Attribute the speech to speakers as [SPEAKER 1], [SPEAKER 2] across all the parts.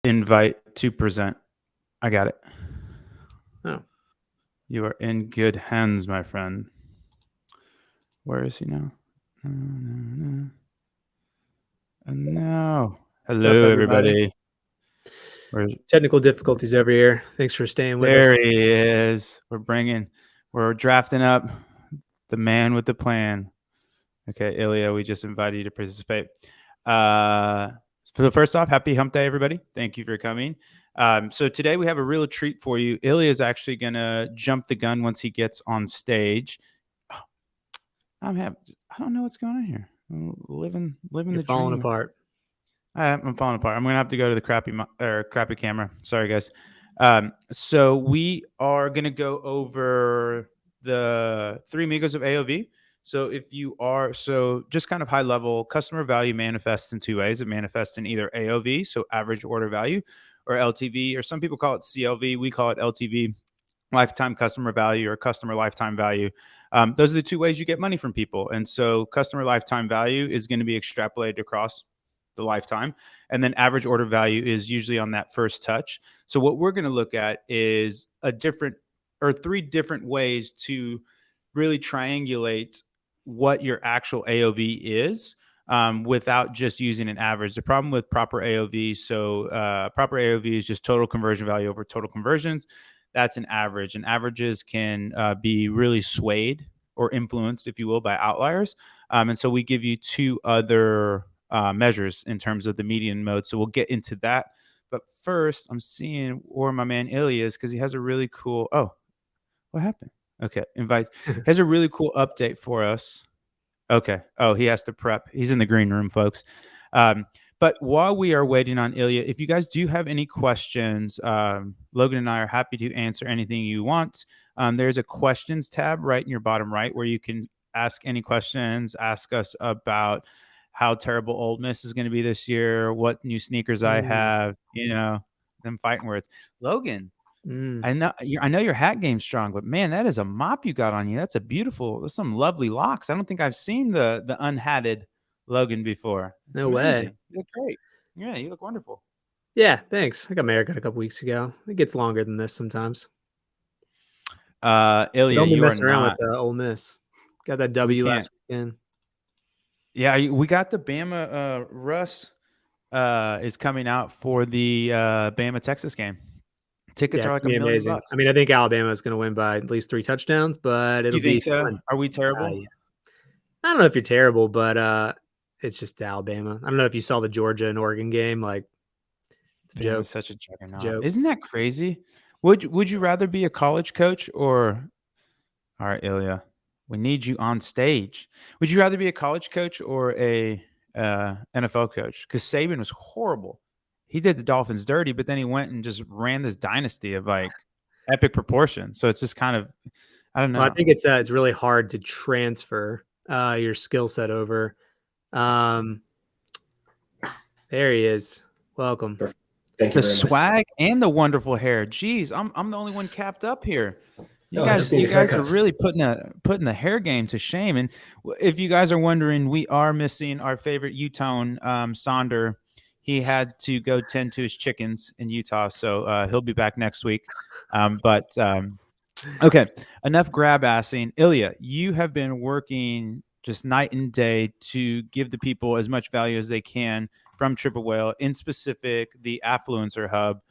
[SPEAKER 1] Invite to present. I got it.
[SPEAKER 2] Oh,
[SPEAKER 1] You are in good hands, my friend. Where is he now? No.
[SPEAKER 2] what's up,
[SPEAKER 1] Hello,
[SPEAKER 2] everybody?
[SPEAKER 1] everybody. Where's
[SPEAKER 2] Technical difficulties over here. Thanks for staying with us.
[SPEAKER 1] There he is. We're drafting up the man with the plan. Okay, Ilya, we just invited you to participate. So first off, happy hump day, everybody. Thank you for coming. So today we have a real treat for you. Ilya is actually going to jump the gun once he gets on stage. I don't know what's going on here. I'm living
[SPEAKER 2] You're
[SPEAKER 1] the
[SPEAKER 2] falling
[SPEAKER 1] dream.
[SPEAKER 2] apart.
[SPEAKER 1] I'm falling apart. I'm going to have to go to the crappy camera. Sorry, guys. So we are going to go over the three amigos of AOV. So just kind of high level, customer value manifests in two ways. It manifests in either AOV, so average order value, or LTV, or some people call it CLV. We call it LTV, lifetime customer value, or customer lifetime value. Those are the two ways you get money from people. And so customer lifetime value is going to be extrapolated across the lifetime. And then average order value is usually on that first touch. So what we're going to look at is three different ways to really triangulate what your actual AOV is, without just using an average. The problem with proper AOV, proper AOV is just total conversion value over total conversions. That's an average, and averages can be really swayed or influenced, if you will, by outliers. And so we give you two other measures in terms of the median mode. So we'll get into that. But first, I'm seeing where my man Ilya is because he has a really cool. Oh, what happened? Okay, invite. He has a really cool update for us. Okay. Oh, he has to prep. He's in the green room, folks. Um, but while we are waiting on Ilya, if you guys do have any questions, Logan and I are happy to answer anything you want. There's a questions tab right in your bottom right where you can ask any questions, ask us about how terrible Ole Miss is going to be this year, what new sneakers I have, them fighting words. Logan,
[SPEAKER 2] Mm.
[SPEAKER 1] I know your hat game's strong, but man, that is a mop you got on you. That's some lovely locks. I don't think I've seen the unhatted Logan before. It's
[SPEAKER 2] No way.
[SPEAKER 1] amazing. You look great. Yeah, you look wonderful.
[SPEAKER 2] Yeah, thanks. I got my haircut a couple weeks ago. It gets longer than this sometimes. But
[SPEAKER 1] Ilya,
[SPEAKER 2] don't be
[SPEAKER 1] you are
[SPEAKER 2] messing around
[SPEAKER 1] not.
[SPEAKER 2] with Ole Miss. Got that
[SPEAKER 1] We
[SPEAKER 2] W
[SPEAKER 1] can't.
[SPEAKER 2] last weekend.
[SPEAKER 1] Yeah, we got the Bama. Russ is coming out for the Bama Texas game. Tickets
[SPEAKER 2] Yeah,
[SPEAKER 1] are
[SPEAKER 2] it's
[SPEAKER 1] like
[SPEAKER 2] gonna be
[SPEAKER 1] $1 million.
[SPEAKER 2] amazing. I mean, I think Alabama is gonna win by at least 3 touchdowns, but it'll
[SPEAKER 1] You
[SPEAKER 2] be
[SPEAKER 1] think so?
[SPEAKER 2] fun.
[SPEAKER 1] Are we terrible?
[SPEAKER 2] Yeah. I don't know if you're terrible, but it's just Alabama. I don't know if you saw the Georgia and Oregon game. Like, it's a joke.
[SPEAKER 1] Bama's such a
[SPEAKER 2] It's a
[SPEAKER 1] juggernaut.
[SPEAKER 2] joke.
[SPEAKER 1] Isn't that crazy? Would you rather be a college coach or all right, Ilya, we need you on stage. Would you rather be a college coach or a NFL coach? Because Saban was horrible. He did the Dolphins dirty, but then he went and just ran this dynasty of like epic proportions. So it's just kind of, I don't
[SPEAKER 2] Well, I
[SPEAKER 1] know.
[SPEAKER 2] think it's really hard to transfer your skill set over. Um, there he is. Welcome.
[SPEAKER 3] Perfect. Thank you
[SPEAKER 1] The
[SPEAKER 3] very much.
[SPEAKER 1] swag and the wonderful hair. Jeez, I'm the only one capped up here.
[SPEAKER 3] No, I just need
[SPEAKER 1] You
[SPEAKER 3] a
[SPEAKER 1] guys are
[SPEAKER 3] haircut.
[SPEAKER 1] really putting the hair game to shame. And if you guys are wondering, we are missing our favorite Utone, Sonder. He had to go tend to his chickens in Utah, so he'll be back next week. Okay, enough grab assing. Ilya, you have been working just night and day to give the people as much value as they can from Triple Whale, in specific the Affluencer Hub.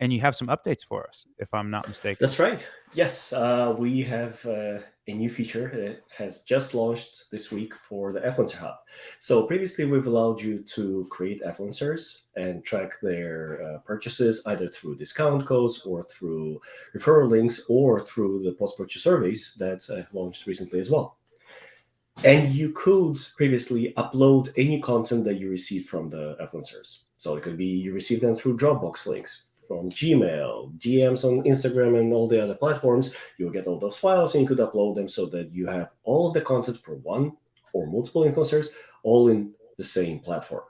[SPEAKER 1] And you have some updates for us, if I'm not mistaken.
[SPEAKER 3] That's right. Yes, we have a new feature that has just launched this week for the Affluencer Hub. So previously, we've allowed you to create affluencers and track their purchases either through discount codes or through referral links or through the post-purchase surveys that have launched recently as well. And you could previously upload any content that you received from the influencers. So it could be you receive them through Dropbox links, from Gmail, DMs on Instagram, and all the other platforms. You'll get all those files and you could upload them so that you have all of the content for one or multiple influencers all in the same platform.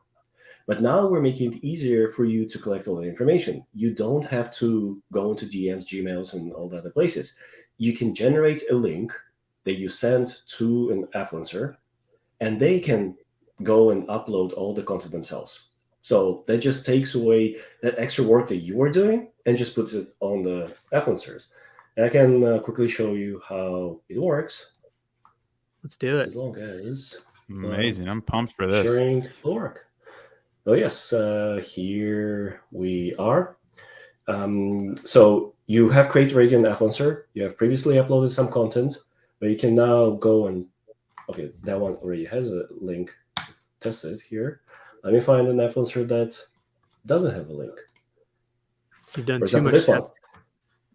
[SPEAKER 3] But now we're making it easier for you to collect all the information. You don't have to go into DMs, Gmails, and all the other places. You can generate a link that you send to an influencer, and they can go and upload all the content themselves. So that just takes away that extra work that you were doing and just puts it on the influencers. And I can quickly show you how it works.
[SPEAKER 2] Let's do it.
[SPEAKER 3] As long as
[SPEAKER 1] Amazing. I'm pumped for this.
[SPEAKER 3] sharing will work. Oh yes, here we are. So you have created already an influencer. You have previously uploaded some content, but you can now go and okay, that one already has a link. Test it here. Let me find an influencer that doesn't have a link.
[SPEAKER 2] You've done
[SPEAKER 3] For
[SPEAKER 2] too
[SPEAKER 3] example,
[SPEAKER 2] much
[SPEAKER 3] this one.
[SPEAKER 2] testing.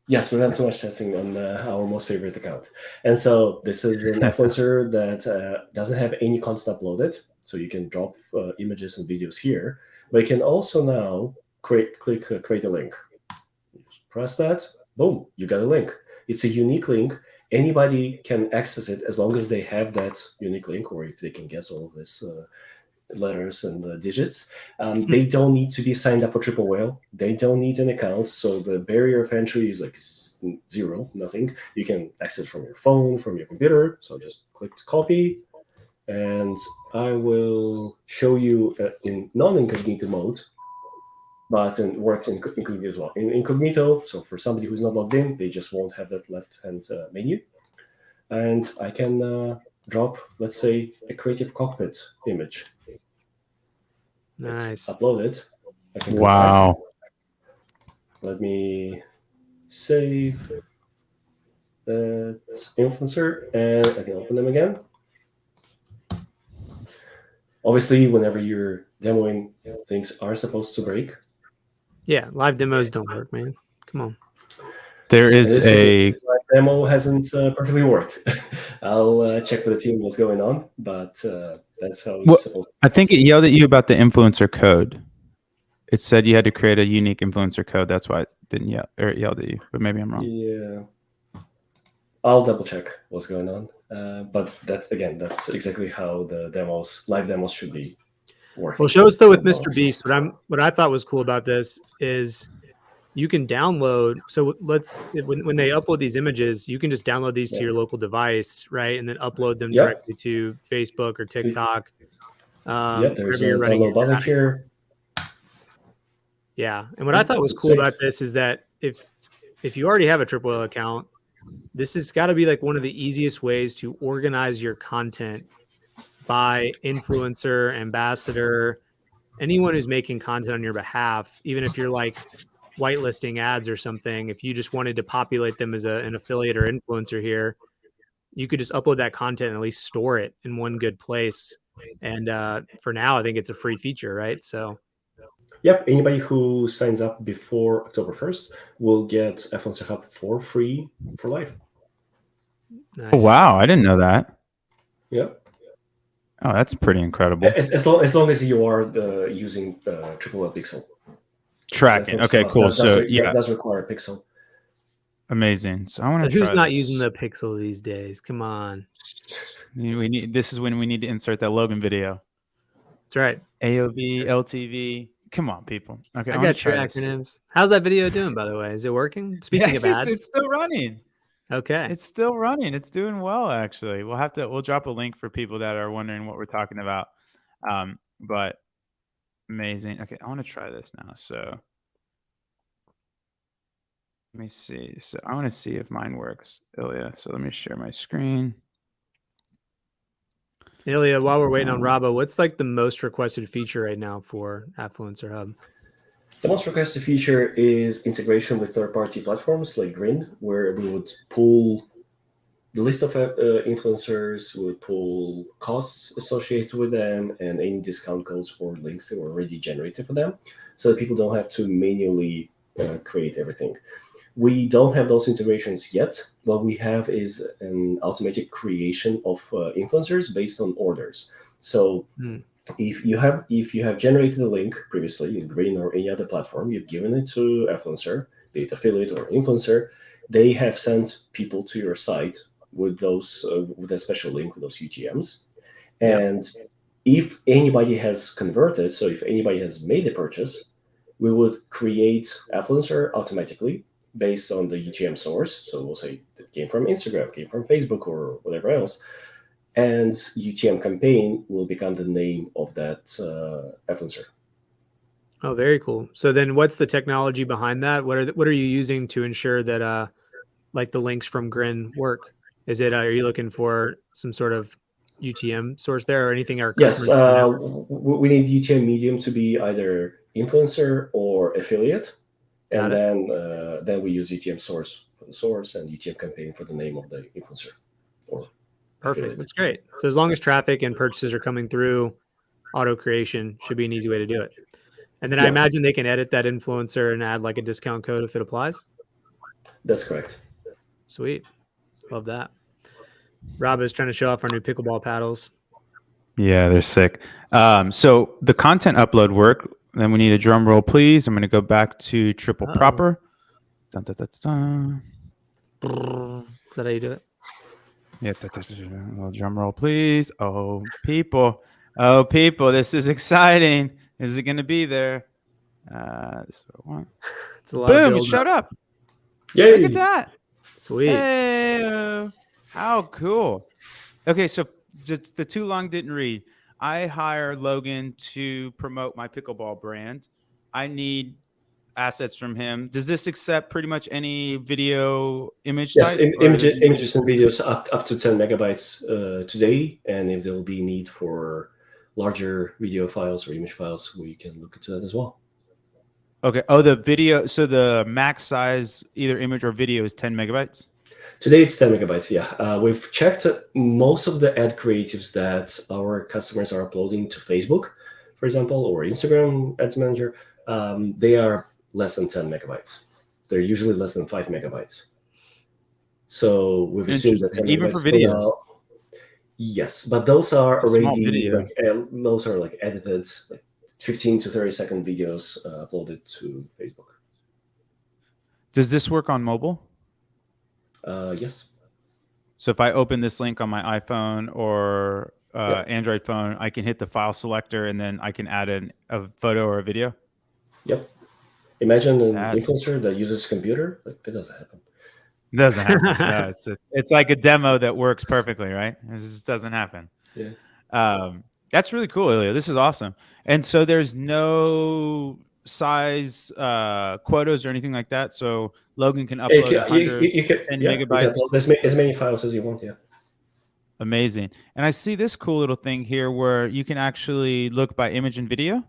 [SPEAKER 3] Yes, we've done too much testing on our most favorite account. And so this is an influencer that doesn't have any content uploaded. So you can drop images and videos here. But you can also now create a link. Just press that. Boom, you got a link. It's a unique link. Anybody can access it as long as they have that unique link, or if they can guess all of this letters and digits. They don't need to be signed up for Triple Whale. They don't need an account. So the barrier of entry is like zero, nothing. You can access from your phone, from your computer. So just click to copy. And I will show you in non-incognito mode, but it works in incognito as well. In incognito, so for somebody who's not logged in, they just won't have that left-hand menu. And I can drop, let's say, a Creative Cockpit image.
[SPEAKER 2] Nice.
[SPEAKER 3] It's uploaded. I can
[SPEAKER 1] Wow.
[SPEAKER 3] go back. Let me save that influencer, and I can open them again. Obviously, whenever you're demoing, things are supposed to break.
[SPEAKER 2] Yeah, live demos don't work, man. Come on.
[SPEAKER 1] There is a
[SPEAKER 3] live demo hasn't perfectly worked. I'll check with the team what's going on, but that's how it's supposed to.
[SPEAKER 1] I think it yelled at you about the influencer code. It said you had to create a unique influencer code. That's why it didn't yell, or it yelled at you. But maybe I'm wrong.
[SPEAKER 3] Yeah, I'll double check what's going on. But that's exactly how the live demos should be working.
[SPEAKER 2] Well, show us though with Mr. Beast. What I thought was cool about this is you can download. So when they upload these images, you can just download these to your local device, right, and then upload them directly to Facebook or TikTok.
[SPEAKER 3] There's a download button here.
[SPEAKER 2] Yeah, and what I thought was cool about this is that if you already have a Triple Whale account, this has got to be like one of the easiest ways to organize your content by influencer, ambassador, anyone who's making content on your behalf, even if you're like whitelisting ads or something. If you just wanted to populate them as an affiliate or influencer here, you could just upload that content and at least store it in one good place. And for now, I think it's a free feature, right? So.
[SPEAKER 3] Yep, anybody who signs up before October 1st will get Influencer Hub for free for life.
[SPEAKER 2] Nice.
[SPEAKER 1] Oh, wow, I didn't know that.
[SPEAKER 3] Yep.
[SPEAKER 1] Oh, that's pretty incredible.
[SPEAKER 3] As long as you are using Triple Whale Pixel.
[SPEAKER 1] Tracking. Okay, cool.
[SPEAKER 3] That does require a Pixel.
[SPEAKER 1] Amazing. So I want to try
[SPEAKER 2] who's not
[SPEAKER 1] this.
[SPEAKER 2] using the Pixel these days? Come on.
[SPEAKER 1] This is when we need to insert that Logan video.
[SPEAKER 2] That's right.
[SPEAKER 1] AOV, LTV. Come on, people. Okay,
[SPEAKER 2] I got your acronyms. How's that video doing, by the way? Is it working? Speaking of ads,
[SPEAKER 1] it's still running.
[SPEAKER 2] Okay,
[SPEAKER 1] it's still running. It's doing well, actually. We'll drop a link for people that are wondering what we're talking about. But amazing. Okay, I want to try this now. So let me see. So I want to see if mine works, Ilya. So let me share my screen.
[SPEAKER 2] Ilya, while we're waiting on Rabo, what's like the most requested feature right now for Affluencer Hub?
[SPEAKER 3] The most requested feature is integration with third-party platforms like Grind, where we would pull the list of influencers, we would pull costs associated with them and any discount codes or links that were already generated for them, so that people don't have to manually create everything. We don't have those integrations yet. What we have is an automatic creation of influencers based on orders. So if you have generated a link previously in Green or any other platform, you've given it to influencer, be it affiliate or influencer, they have sent people to your site with those with a special link with those UTMs. And if anybody has converted, so if anybody has made a purchase, we would create influencer automatically based on the UTM source. So we'll say it came from Instagram, came from Facebook, or whatever else. And UTM campaign will become the name of that influencer.
[SPEAKER 2] Oh, very cool. So then what's the technology behind that? What are you using to ensure that like the links from Grin work? Is it are you looking for some sort of UTM source there or anything our
[SPEAKER 3] Yes,
[SPEAKER 2] customers can have?
[SPEAKER 3] we need UTM medium to be either influencer or affiliate,
[SPEAKER 2] Got
[SPEAKER 3] and
[SPEAKER 2] it.
[SPEAKER 3] then we use UTM source for the source and UTM campaign for the name of the influencer or
[SPEAKER 2] Perfect.
[SPEAKER 3] affiliate.
[SPEAKER 2] That's great. So as long as traffic and purchases are coming through, auto creation should be an easy way to do it. And then I
[SPEAKER 3] Yeah,
[SPEAKER 2] imagine they can edit that influencer and add like a discount code if it applies.
[SPEAKER 3] that's correct.
[SPEAKER 2] Sweet. Love that. Rob is trying to show off our new pickleball paddles.
[SPEAKER 1] Yeah, they're sick. So the content upload work. Then we need a drum roll, please. I'm going to go back to triple
[SPEAKER 2] Uh-oh.
[SPEAKER 1] proper. Dun, dun, dun, dun.
[SPEAKER 2] Is that how you do it?
[SPEAKER 1] Yeah, a little drum roll, please. Oh, people, this is exciting. Is it going to be there? This is what I want.
[SPEAKER 2] It's a lot of
[SPEAKER 1] Boom! It
[SPEAKER 2] build.
[SPEAKER 1] showed up.
[SPEAKER 3] Yay!
[SPEAKER 1] Look at that.
[SPEAKER 2] Sweet.
[SPEAKER 1] Hey, how cool. Okay, so just the too long didn't read. I hire Logan to promote my pickleball brand. I need assets from him. Does this accept pretty much any video image
[SPEAKER 3] Yes,
[SPEAKER 1] type? Or does it need to
[SPEAKER 3] images and videos up to 10 megabytes today, and if there'll be need for larger video files or image files, we can look into that as well.
[SPEAKER 1] Okay. Oh, the video. So the max size, either image or video, is 10 megabytes.
[SPEAKER 3] Today it's 10 megabytes. Yeah, we've checked most of the ad creatives that our customers are uploading to Facebook, for example, or Instagram Ads Manager. They are less than 10 megabytes. They're usually less than 5 megabytes. So we've assumed that 10
[SPEAKER 1] Even
[SPEAKER 3] megabytes
[SPEAKER 1] for videos.
[SPEAKER 3] Yes, but those are
[SPEAKER 1] It's a small
[SPEAKER 3] already
[SPEAKER 1] video.
[SPEAKER 3] those are like edited, like 15 to 30-second videos uploaded to Facebook.
[SPEAKER 1] Does this work on mobile?
[SPEAKER 3] Yes.
[SPEAKER 1] So if I open this link on my iPhone or
[SPEAKER 3] Yep.
[SPEAKER 1] Android phone, I can hit the file selector and then I can add a photo or a video.
[SPEAKER 3] Yep. Imagine an
[SPEAKER 1] That's-
[SPEAKER 3] influencer that uses a computer. Like, that doesn't happen.
[SPEAKER 1] Doesn't happen. No, it's like a demo that works perfectly, right? This just doesn't happen.
[SPEAKER 3] Yeah.
[SPEAKER 1] That's really cool, Ilya. This is awesome. And so there's no size quotas or anything like that. So Logan can upload 110 megabytes.
[SPEAKER 3] Upload as many files as you want. Yeah.
[SPEAKER 1] Amazing. And I see this cool little thing here where you can actually look by image and video.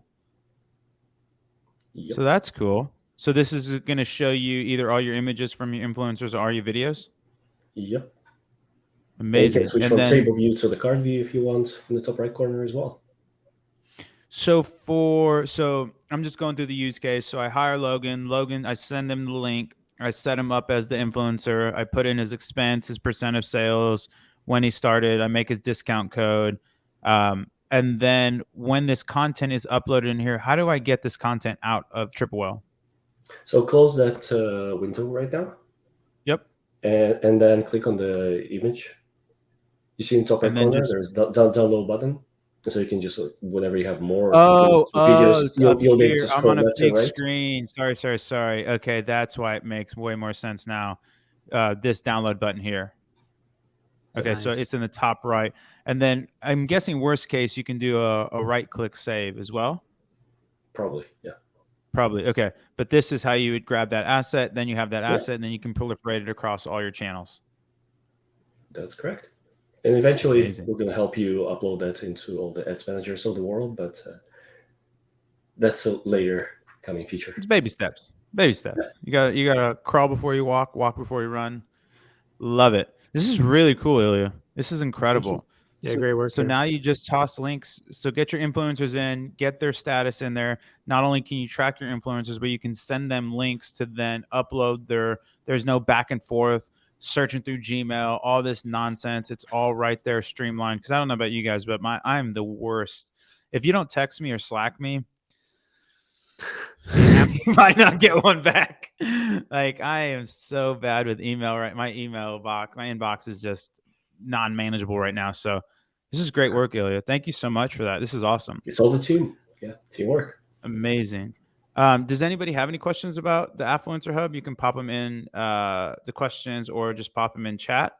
[SPEAKER 3] Yep.
[SPEAKER 1] So that's cool. So this is going to show you either all your images from your influencers or all your videos.
[SPEAKER 3] Yep.
[SPEAKER 1] Amazing.
[SPEAKER 3] And you can switch from table view to the card view if you want in the top right corner as well.
[SPEAKER 1] So I'm just going through the use case. So I hire Logan. I send him the link. I set him up as the influencer. I put in his expense, his percent of sales, when he started. I make his discount code. And then when this content is uploaded in here, how do I get this content out of Triple L? So
[SPEAKER 3] close that window right now.
[SPEAKER 1] Yep.
[SPEAKER 3] And then click on the image. You see in the top right corner, there's download button. So you can just, whenever you have more videos, you'll be able to scroll
[SPEAKER 1] I'm on a big
[SPEAKER 3] right.
[SPEAKER 1] screen. Sorry. Okay, that's why it makes way more sense now. This download button here. Okay, nice. So it's in the top right. And then I'm guessing worst case, you can do a right-click save as well?
[SPEAKER 3] Probably, yeah.
[SPEAKER 1] Probably, okay. But this is how you would grab that asset, then you have that asset, and then you can proliferate it across all your channels.
[SPEAKER 3] That's correct. And eventually, we're going to help you upload that into all the ads managers of the world, but that's a later coming feature.
[SPEAKER 1] It's baby steps. Baby steps. Yeah. You gotta crawl before you walk before you run. Love it. This is really cool, Ilya. This is incredible.
[SPEAKER 2] Yeah, great work.
[SPEAKER 1] So now you just toss links. So get your influencers in, get their status in there. Not only can you track your influencers, but you can send them links to then upload there's no back and forth, searching through Gmail, all this nonsense. It's all right there streamlined. Because I don't know about you guys, but I'm the worst. If you don't text me or Slack me, you might not get one back. Like, I am so bad with email, right? My inbox is just non-manageable right now. So this is great work, Ilya. Thank you so much for that. This is awesome.
[SPEAKER 3] It's all the team. Yeah, teamwork.
[SPEAKER 1] Amazing. Does anybody have any questions about the Affluencer Hub? You can pop them in the questions or just pop them in chat.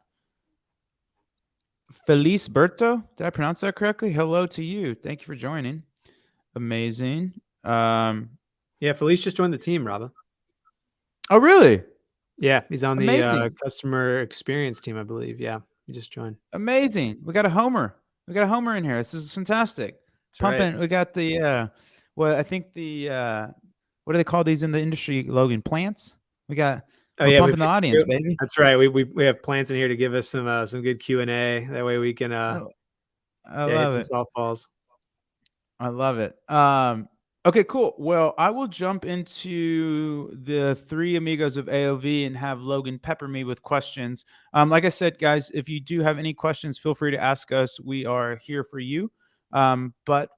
[SPEAKER 1] Felice Berto, did I pronounce that correctly? Hello to you. Thank you for joining. Amazing.
[SPEAKER 2] Yeah, Felice just joined the team, Robin.
[SPEAKER 1] Oh, really?
[SPEAKER 2] Yeah, he's on the
[SPEAKER 1] Amazing.
[SPEAKER 2] customer experience team, I believe. Yeah, he just joined.
[SPEAKER 1] Amazing. We got a homer. We got a homer in here. This is fantastic.
[SPEAKER 2] That's
[SPEAKER 1] Pumping.
[SPEAKER 2] right.
[SPEAKER 1] We got the well, I think what do they call these in the industry, Logan? Plants? We're pumping the audience, baby.
[SPEAKER 2] That's right. We have plants in here to give us some good Q&A. That way we can
[SPEAKER 1] I
[SPEAKER 2] hit
[SPEAKER 1] love
[SPEAKER 2] some
[SPEAKER 1] it.
[SPEAKER 2] softballs.
[SPEAKER 1] I love it. Okay, cool. Well, I will jump into the 3 amigos of AOV and have Logan pepper me with questions. Like I said, guys, if you do have any questions, feel free to ask us. We are here for you. But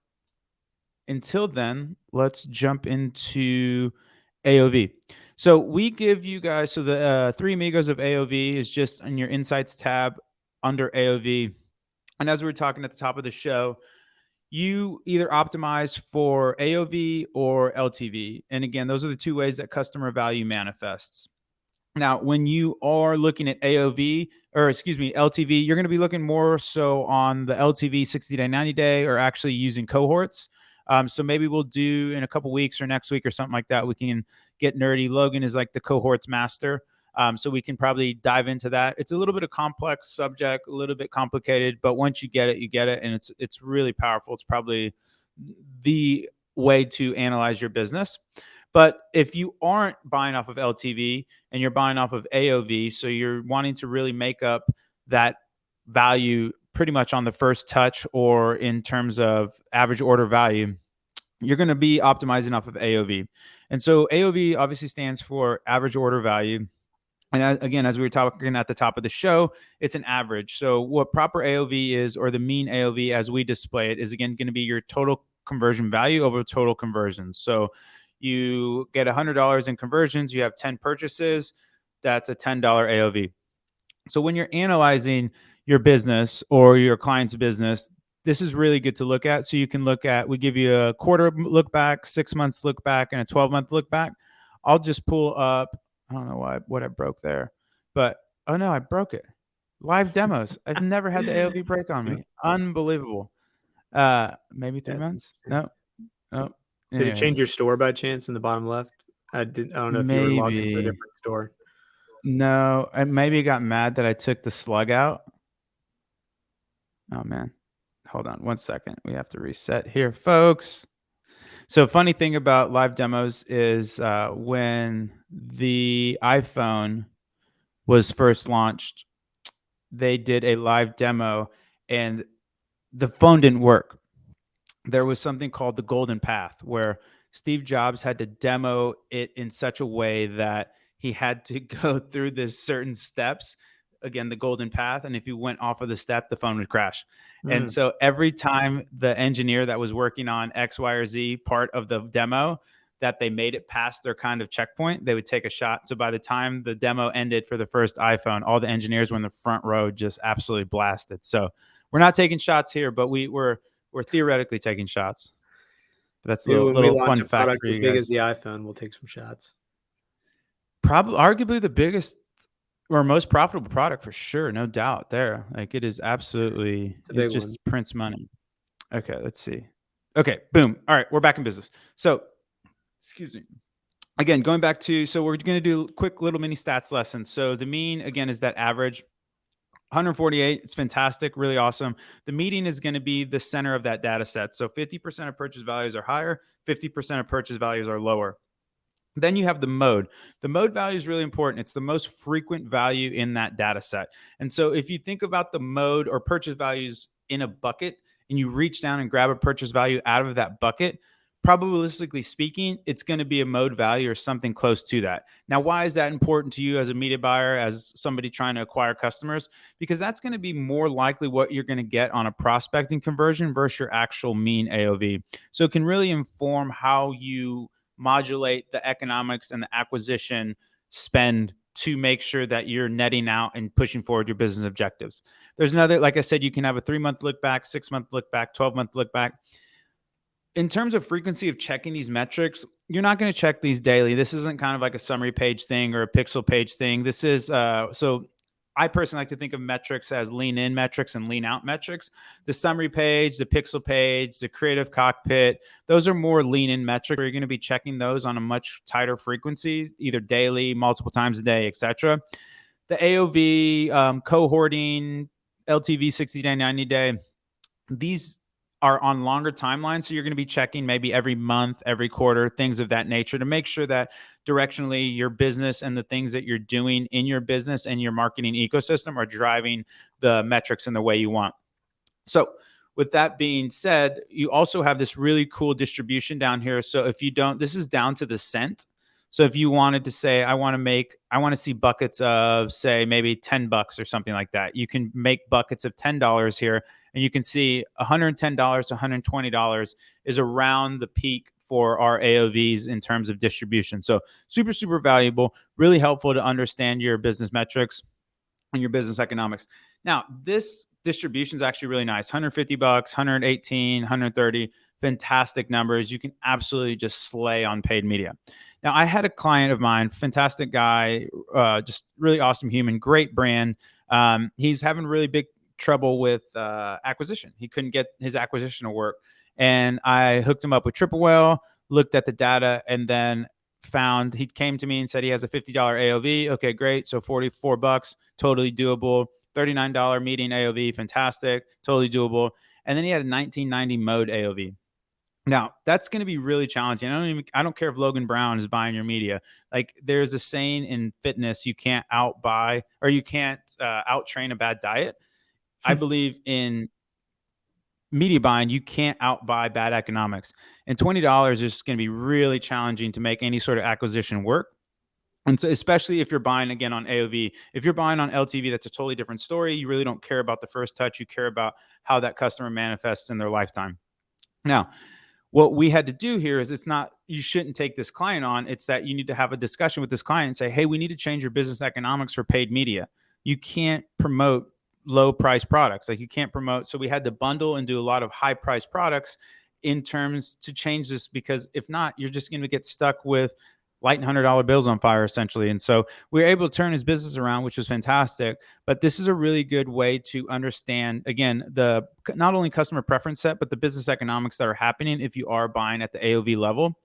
[SPEAKER 1] until then, let's jump into AOV. So we give you guys, so the 3 amigos of AOV is just in your insights tab under AOV. And as we were talking at the top of the show, you either optimize for AOV or LTV. And again, those are the 2 ways that customer value manifests. Now, when you are looking at AOV, or excuse me, LTV, you're going to be looking more so on the LTV 60 day, 90 day, or actually using cohorts. So maybe we'll do in a couple weeks or next week or something like that. We can get nerdy. Logan is like the cohorts master. So we can probably dive into that. It's a little bit of complex subject, a little bit complicated, but once you get it, you get it. And it's really powerful. It's probably the way to analyze your business. But if you aren't buying off of LTV and you're buying off of AOV, so you're wanting to really make up that value pretty much on the first touch or in terms of average order value, you're going to be optimizing off of AOV. And so AOV obviously stands for average order value. And again, as we were talking at the top of the show, it's an average. So what proper AOV is, or the mean AOV as we display it, is again going to be your total conversion value over total conversions. So you get $100 in conversions, you have 10 purchases, that's a $10 AOV. So when you're analyzing your business or your client's business, this is really good to look at. So you can look at, we give you a quarter look back, 6 months look back, and a 12-month look back. I'll just pull up, I don't know what I broke there, but oh no, I broke it. Live demos. I've never had the AOV break on me. Unbelievable. Maybe 3 months? No.
[SPEAKER 2] Did it change your store by chance in the bottom left? I don't know if you were logged into a different store.
[SPEAKER 1] No, I maybe got mad that I took the slug out. Oh man. Hold on 1 second. We have to reset here, folks. So funny thing about live demos is when the iPhone was first launched, they did a live demo and the phone didn't work. There was something called the golden path where Steve Jobs had to demo it in such a way that he had to go through this certain steps, again, the golden path. And if you went off of the step, the phone would crash. And so every time the engineer that was working on X, Y, or Z part of the demo, that they made it past their kind of checkpoint, they would take a shot. So by the time the demo ended for the first iPhone, all the engineers were in the front row just absolutely blasted. So we're not taking shots here, but we're theoretically taking shots. But that's a little fun fact for you guys.
[SPEAKER 2] As big as the iPhone, we'll take some shots.
[SPEAKER 1] Probably arguably the biggest or most profitable product for sure, no doubt there. Like it is absolutely, it just prints money. Okay, let's see. Okay, boom. All right, we're back in business. So, excuse me. Again, going back to, so we're going to do a quick little mini stats lesson. So the mean, again, is that average 148. It's fantastic, really awesome. The median is going to be the center of that data set. So 50% of purchase values are higher, 50% of purchase values are lower. Then you have the mode. The mode value is really important. It's the most frequent value in that data set. And so if you think about the mode or purchase values in a bucket and you reach down and grab a purchase value out of that bucket, probabilistically speaking, it's going to be a mode value or something close to that. Now, why is that important to you as a media buyer, as somebody trying to acquire customers? Because that's going to be more likely what you're going to get on a prospecting conversion versus your actual mean AOV. So it can really inform how you modulate the economics and the acquisition spend to make sure that you're netting out and pushing forward your business objectives. There's another, like I said, you can have a 3-month look back, 6-month look back, 12-month look back. In terms of frequency of checking these metrics, you're not going to check these daily. This isn't kind of like a summary page thing or a pixel page thing. This is, so I personally like to think of metrics as lean in metrics and lean out metrics. The summary page, the pixel page, the creative cockpit, those are more lean in metrics where you're going to be checking those on a much tighter frequency, either daily, multiple times a day, etc. The AOV, cohorting, LTV 60 day, 90 day, these are on longer timelines. So you're going to be checking maybe every month, every quarter, things of that nature to make sure that directionally your business and the things that you're doing in your business and your marketing ecosystem are driving the metrics in the way you want. So with that being said, you also have this really cool distribution down here. So if you don't, this is down to the cent. So if you wanted to say, I want to see buckets of, say, maybe $10 or something like that, you can make buckets of $10 here. And you can see $110 to $120 is around the peak for our AOVs in terms of distribution. So super, super valuable, really helpful to understand your business metrics and your business economics. Now, this distribution is actually really nice. $150, 118, 130, fantastic numbers. You can absolutely just slay on paid media. Now, I had a client of mine, fantastic guy, just really awesome human, great brand. He's having really big trouble with acquisition. He couldn't get his acquisition to work. And I hooked him up with Triple Whale, looked at the data, and then found he came to me and said he has a $50 AOV. Okay, great. So $44, totally doable. $39 median AOV, fantastic, totally doable. And then he had a $19.90 mode AOV. Now that's going to be really challenging. I don't care if Logan Brown is buying your media. Like there's a saying in fitness, you can't outbuy or you can't out train a bad diet. I believe in media buying, you can't outbuy bad economics. And $20 is just going to be really challenging to make any sort of acquisition work. And so, especially if you're buying again on AOV, if you're buying on LTV, that's a totally different story. You really don't care about the first touch. You care about how that customer manifests in their lifetime. Now, what we had to do here is it's not, you shouldn't take this client on. It's that you need to have a discussion with this client and say, hey, we need to change your business economics for paid media. You can't promote low price products. Like you can't promote. So we had to bundle and do a lot of high price products in terms to change this, because if not, you're just going to get stuck with lighting $100 bills on fire, essentially. And so we were able to turn his business around, which was fantastic. But this is a really good way to understand, again, the not only customer preference set, but the business economics that are happening if you are buying at the AOV level.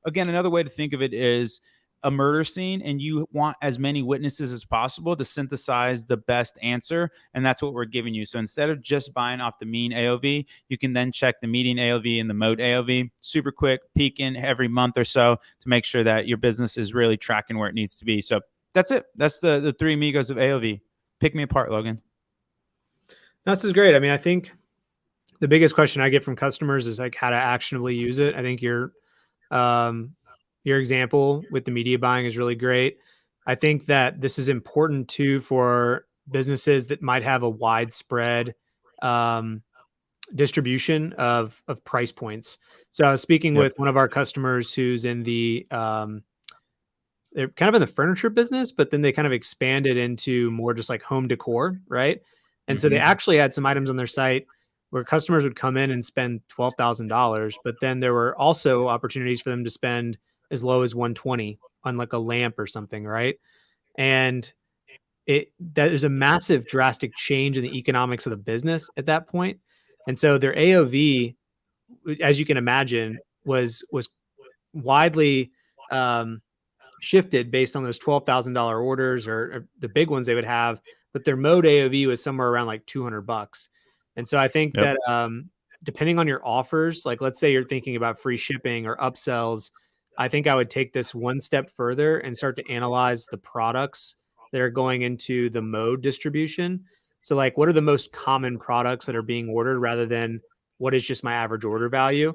[SPEAKER 1] Again, another way to think of it is a murder scene, and you want as many witnesses as possible to synthesize the best answer. And that's what we're giving you. So instead of just buying off the mean AOV, you can then check the median AOV and the mode AOV super quick, peek in every month or so to make sure that your business is really tracking where it needs to be. So that's it. That's the three amigos of AOV. Pick me apart, Logan.
[SPEAKER 2] This is great. I mean, I think the biggest question I get from customers is like how to actionably use it. I think your example with the media buying is really great. I think that this is important too for businesses that might have a widespread distribution of price points. So I was speaking with one of our customers who's in the they're kind of in the furniture business, but then they kind of expanded into more just like home decor, right? And so they actually had some items on their site where customers would come in and spend $12,000, but then there were also opportunities for them to spend as low as 120 on like a lamp or something, right? And that is a massive drastic change in the economics of the business at that point. And so their AOV, as you can imagine, was widely shifted based on those $12,000 orders or the big ones they would have, but their mode AOV was somewhere around like $200. And so I think that depending on your offers, like let's say you're thinking about free shipping or upsells, I think I would take this one step further and start to analyze the products that are going into the mode distribution. So like, what are the most common products that are being ordered rather than what is just my average order value?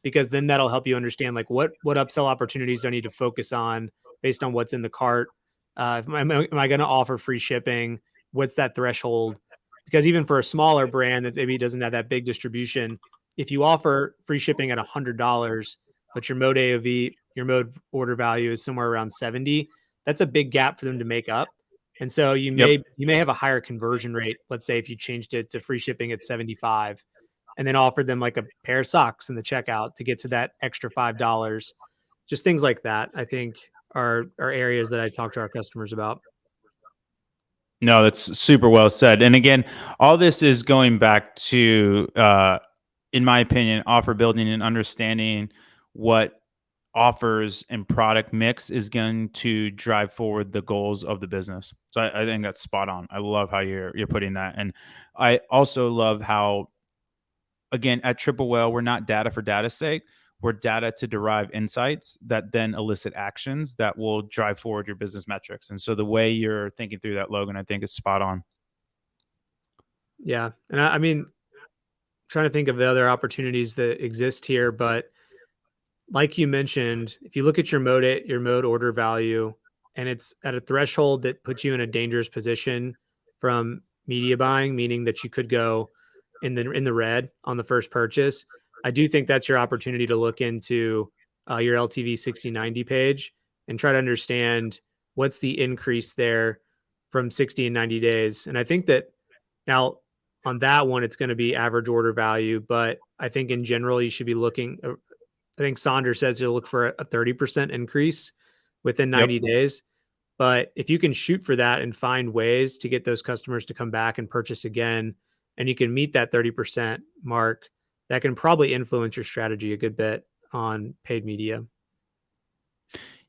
[SPEAKER 2] Because then that'll help you understand like what upsell opportunities do I need to focus on based on what's in the cart. Am I going to offer free shipping? What's that threshold? Because even for a smaller brand that maybe doesn't have that big distribution, if you offer free shipping at $100, but your mode AOV, your mode order value is somewhere around 70, that's a big gap for them to make up. And so you may have a higher conversion rate. Let's say if you changed it to free shipping at 75 and then offered them like a pair of socks in the checkout to get to that extra $5. Just things like that, I think are areas that I talk to our customers about.
[SPEAKER 1] No, that's super well said. And again, all this is going back to, in my opinion, offer building and understanding what offers and product mix is going to drive forward the goals of the business. So I think that's spot on. I love how you're putting that, and I also love how, again, at Triple Whale, we're not data for data's sake. We're data to derive insights that then elicit actions that will drive forward your business metrics. And so the way you're thinking through that, Logan, I think is spot on.
[SPEAKER 2] Yeah. And I mean, trying to think of the other opportunities that exist here, but like you mentioned, if you look at your mode order value, and it's at a threshold that puts you in a dangerous position from media buying, meaning that you could go in the red on the first purchase. I do think that's your opportunity to look into your LTV 60/90 page and try to understand what's the increase there from 60 and 90 days. And I think that now on that one, it's going to be average order value, but I think in general, you should be looking. I think Saunders says you'll look for a 30% increase within 90 days. But if you can shoot for that and find ways to get those customers to come back and purchase again, and you can meet that 30% mark, that can probably influence your strategy a good bit on paid media.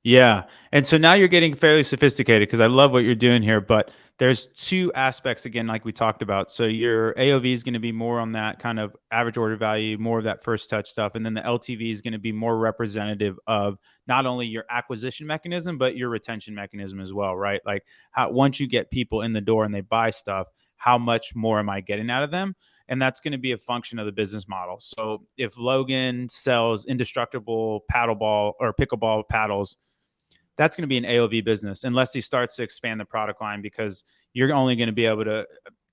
[SPEAKER 1] Yeah. And so now you're getting fairly sophisticated because I love what you're doing here, but there's two aspects again, like we talked about. So your AOV is going to be more on that kind of average order value, more of that first touch stuff. And then the LTV is going to be more representative of not only your acquisition mechanism, but your retention mechanism as well, right? Like how once you get people in the door and they buy stuff, how much more am I getting out of them? And that's going to be a function of the business model. So if Logan sells indestructible paddleball or pickleball paddles, that's going to be an AOV business unless he starts to expand the product line, because you're only going to be able to,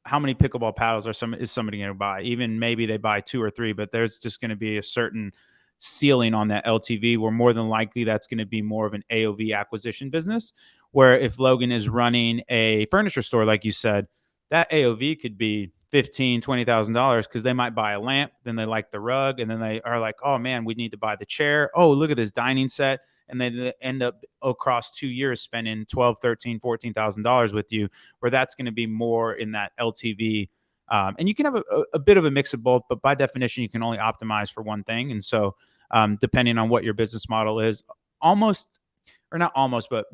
[SPEAKER 1] how many pickleball paddles is somebody going to buy? Even maybe they buy 2 or 3, but there's just going to be a certain ceiling on that LTV where more than likely that's going to be more of an AOV acquisition business. Where if Logan is running a furniture store, like you said, that AOV could be $15,000-$20,000 because they might buy a lamp, then they like the rug, and then they are like, oh man, we need to buy the chair. Oh, look at this dining set. And they end up across 2 years spending $12,000, $13,000, $14,000 with you, where that's going to be more in that LTV. And you can have a bit of a mix of both, but by definition, you can only optimize for one thing. And so depending on what your business model is, almost, or not almost, but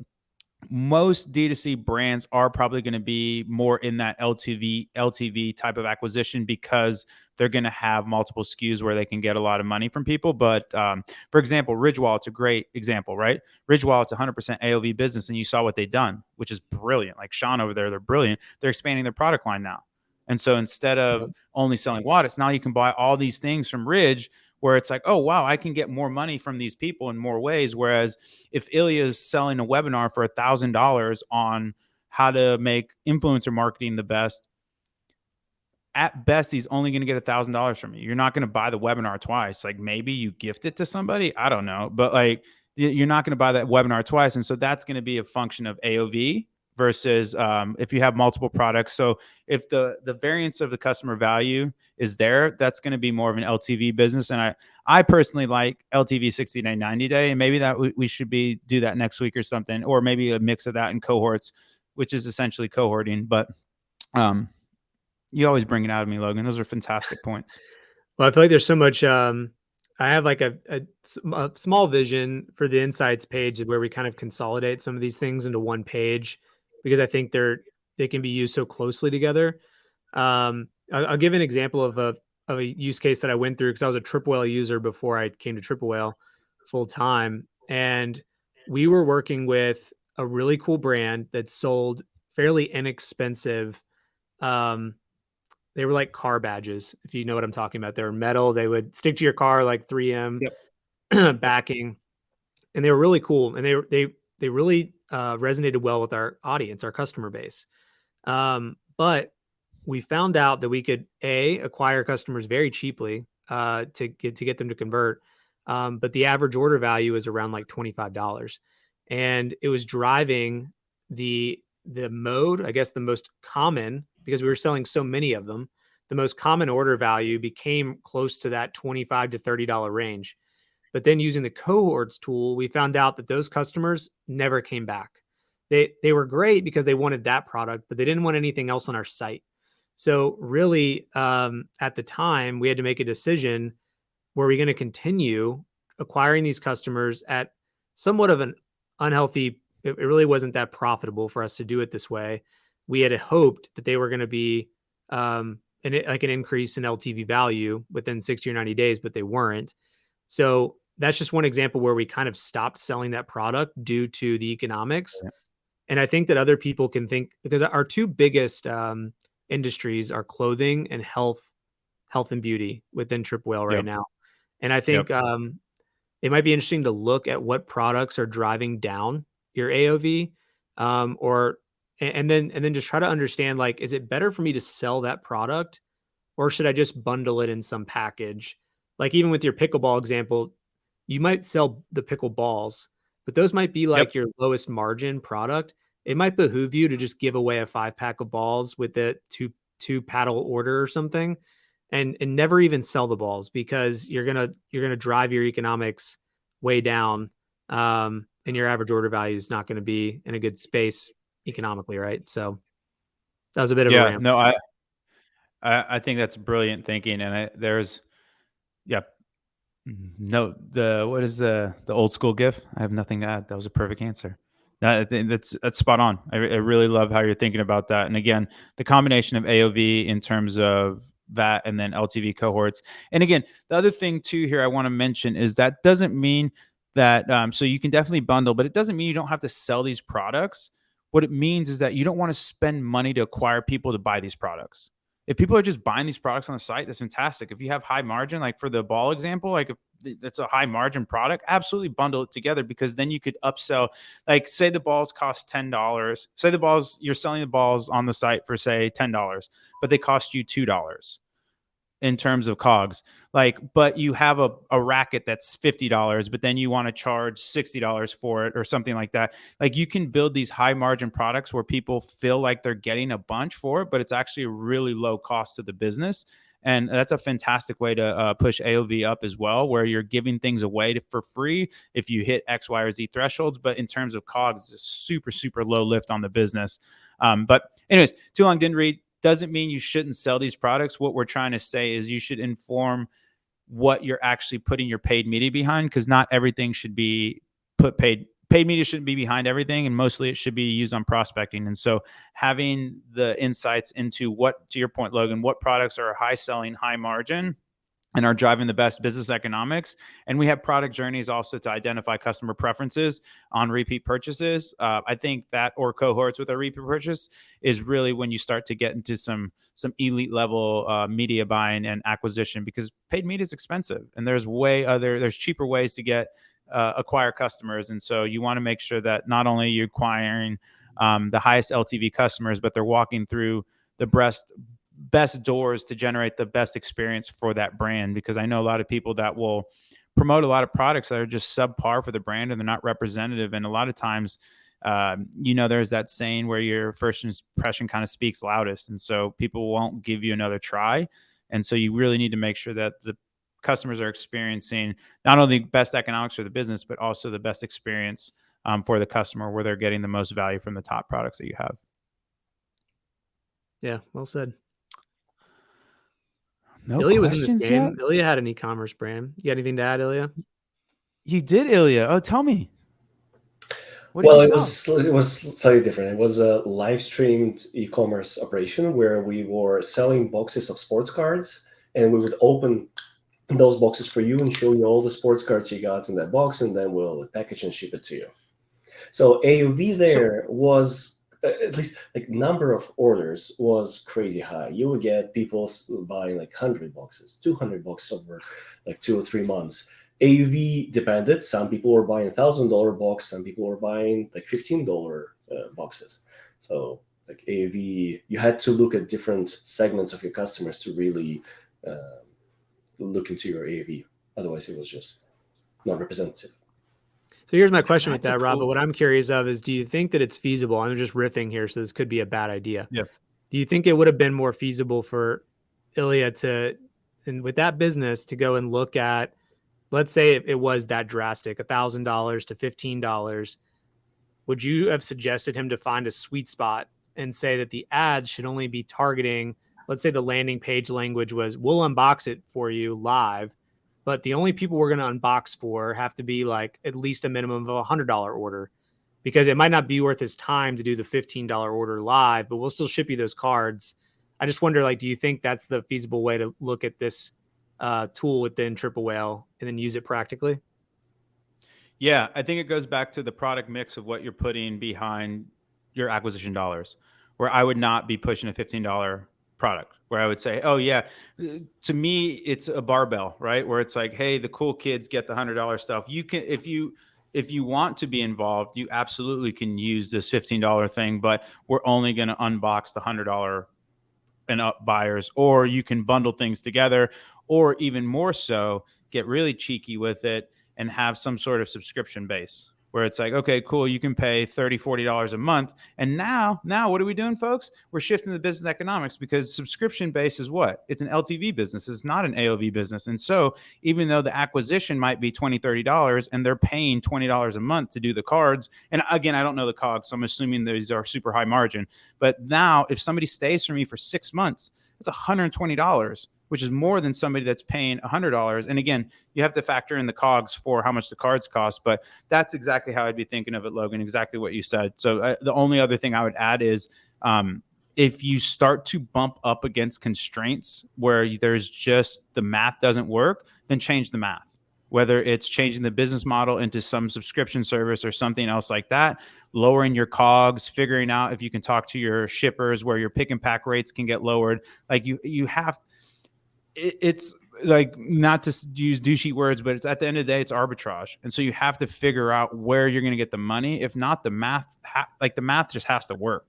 [SPEAKER 1] most D2C brands are probably going to be more in that LTV type of acquisition because they're going to have multiple SKUs where they can get a lot of money from people. But for example, Ridgewallet's a great example, right? Ridgewallet's 100% AOV business, and you saw what they've done, which is brilliant. Like Sean over there, they're brilliant. They're expanding their product line now. And so instead of only selling wallets, now you can buy all these things from Ridge, where it's like, oh, wow, I can get more money from these people in more ways. Whereas if Ilya is selling a webinar for $1,000 on how to make influencer marketing the best, at best, he's only going to get $1,000 from you. You're not going to buy the webinar twice. Like maybe you gift it to somebody. I don't know. But like you're not going to buy that webinar twice. And so that's going to be a function of AOV versus if you have multiple products. So if the variance of the customer value is there, that's going to be more of an LTV business. And I personally like LTV 60 day, 90 day, and maybe that we should do that next week or something, or maybe a mix of that in cohorts, which is essentially cohorting. But you always bring it out of me, Logan. Those are fantastic points.
[SPEAKER 2] Well, I feel like there's so much. I have like a small vision for the insights page where we kind of consolidate some of these things into one page, because I think they can be used so closely together. I'll give an example of a use case that I went through, because I was a Triple Whale user before I came to Triple Whale full time, and we were working with a really cool brand that sold fairly inexpensive. They were like car badges, if you know what I'm talking about. They were metal. They would stick to your car like 3M backing, and they were really cool. And they really resonated well with our audience, our customer base. But we found out that we could acquire customers very cheaply to get them to convert. But the average order value is around like $25, and it was driving the mode, I guess the most common, because we were selling so many of them, the most common order value became close to that $25 to $30 range. But then using the cohorts tool, we found out that those customers never came back. they were great because they wanted that product, but they didn't want anything else on our site. So really, at the time, we had to make a decision: were we going to continue acquiring these customers at somewhat of an unhealthy? It really wasn't that profitable for us to do it this way. We had hoped that they were going to be like an increase in LTV value within 60 or 90 days, but they weren't. So that's just one example where we kind of stopped selling that product due to the economics.
[SPEAKER 1] Yeah.
[SPEAKER 2] And I think that other people can think, because our two biggest industries are clothing and health and beauty within Trip Whale right
[SPEAKER 1] Yep.
[SPEAKER 2] now. And I think it might be interesting to look at what products are driving down your AOV, and then just try to understand, like, is it better for me to sell that product, or should I just bundle it in some package? Like, even with your pickleball example, you might sell the pickle balls, but those might be like your lowest margin product. It might behoove you to just give away a 5-pack of balls with the two paddle order or something, and never even sell the balls, because you're gonna drive your economics way down, and your average order value is not going to be in a good space economically, right? So that was a bit of a
[SPEAKER 1] Yeah,
[SPEAKER 2] rant.
[SPEAKER 1] no, I think that's brilliant thinking, and no, what is the old school gif? I have nothing to add. That was a perfect answer. I think that's spot on. I really love how you're thinking about that. And again, the combination of AOV in terms of that, and then LTV cohorts. And again, the other thing too here I want to mention is that doesn't mean that so you can definitely bundle, but it doesn't mean you don't have to sell these products. What it means is that you don't want to spend money to acquire people to buy these products. If people are just buying these products on the site, that's fantastic. If you have high margin, like for the ball example, like if it's a high margin product, absolutely bundle it together, because then you could upsell. Like, say the balls cost $10. Say you're selling the balls on the site for, say, $10, but they cost you $2 in terms of cogs. Like, but you have a racket that's $50, but then you want to charge $60 for it or something like that. Like, you can build these high margin products where people feel like they're getting a bunch for it, but it's actually a really low cost to the business. And that's a fantastic way to push AOV up as well, where you're giving things away for free if you hit X, Y, or Z thresholds. But in terms of cogs, it's a super, super low lift on the business. But anyways, too long didn't read. Doesn't mean you shouldn't sell these products. What we're trying to say is you should inform what you're actually putting your paid media behind, because not everything should be paid media shouldn't be behind everything, and mostly it should be used on prospecting. And so having the insights into what, to your point, Logan, what products are high selling, high margin, and are driving the best business economics. And we have product journeys also to identify customer preferences on repeat purchases. I think that, or cohorts with a repeat purchase, is really when you start to get into some elite level media buying and acquisition, because paid media is expensive, and there's cheaper ways to acquire customers. And so you want to make sure that not only you're acquiring the highest LTV customers, but they're walking through the best doors to generate the best experience for that brand. Because I know a lot of people that will promote a lot of products that are just subpar for the brand, and they're not representative. And a lot of times, there's that saying where your first impression kind of speaks loudest. And so people won't give you another try. And so you really need to make sure that the customers are experiencing not only best economics for the business, but also the best experience for the customer, where they're getting the most value from the top products that you have.
[SPEAKER 2] Yeah, well said.
[SPEAKER 1] No
[SPEAKER 2] Ilya was in this
[SPEAKER 1] questions
[SPEAKER 2] game.
[SPEAKER 1] yet?
[SPEAKER 2] Ilya had an e-commerce brand. You got anything to add, Ilya?
[SPEAKER 1] You did, Ilya. Oh, tell me. What
[SPEAKER 3] Well,
[SPEAKER 1] did you
[SPEAKER 3] it
[SPEAKER 1] sell?
[SPEAKER 3] was slightly different. It was a live streamed e-commerce operation where we were selling boxes of sports cards, and we would open those boxes for you and show you all the sports cards you got in that box, and then we'll package and ship it to you. So AOV there was, at least like number of orders was crazy high. You would get people buying like 100 boxes, 200 boxes over like 2 or 3 months. AOV depended. Some people were buying $1,000 box. Some people were buying like $15 boxes. So like AOV, you had to look at different segments of your customers to really look into your AOV. Otherwise, it was just not representative.
[SPEAKER 2] So here's my question with
[SPEAKER 1] That's a
[SPEAKER 2] that, Rob. But
[SPEAKER 1] cool-
[SPEAKER 2] what I'm curious of is, do you think that it's feasible? I'm just riffing here, so this could be a bad idea.
[SPEAKER 1] Yeah.
[SPEAKER 2] Do you think it would have been more feasible for Ilya and with that business, to go and look at, let's say it was that drastic, $1,000 to $15, would you have suggested him to find a sweet spot and say that the ads should only be targeting, let's say the landing page language was, we'll unbox it for you live, but the only people we're going to unbox for have to be like at least a minimum of $100 order, because it might not be worth his time to do the $15 order live, but we'll still ship you those cards. I just wonder, like, do you think that's the feasible way to look at this tool within Triple Whale and then use it practically?
[SPEAKER 1] Yeah, I think it goes back to the product mix of what you're putting behind your acquisition dollars, where I would not be pushing a $15 product, where I would say, oh yeah, to me, it's a barbell, right? Where it's like, hey, the cool kids get the $100 stuff. You can, if you want to be involved, you absolutely can use this $15 thing, but we're only going to unbox the $100 and up buyers, or you can bundle things together, or even more so, get really cheeky with it and have some sort of subscription base where it's like, okay, cool, you can pay $30, $40 a month. And now what are we doing, folks? We're shifting the business economics, because subscription base is what? It's an LTV business. It's not an AOV business. And so even though the acquisition might be $20, $30 and they're paying $20 a month to do the cards, and again, I don't know the COGS, so I'm assuming these are super high margin. But now if somebody stays for me for 6 months, it's $120, which is more than somebody that's paying $100. And again, you have to factor in the COGS for how much the cards cost, but that's exactly how I'd be thinking of it, Logan, exactly what you said. So the only other thing I would add is if you start to bump up against constraints where there's just the math doesn't work, then change the math. Whether it's changing the business model into some subscription service or something else like that, lowering your COGS, figuring out if you can talk to your shippers where your pick and pack rates can get lowered. Like you have, it's like, not to use douchey words, but it's at the end of the day, it's arbitrage. And so you have to figure out where you're going to get the money. If not, the math, the math just has to work.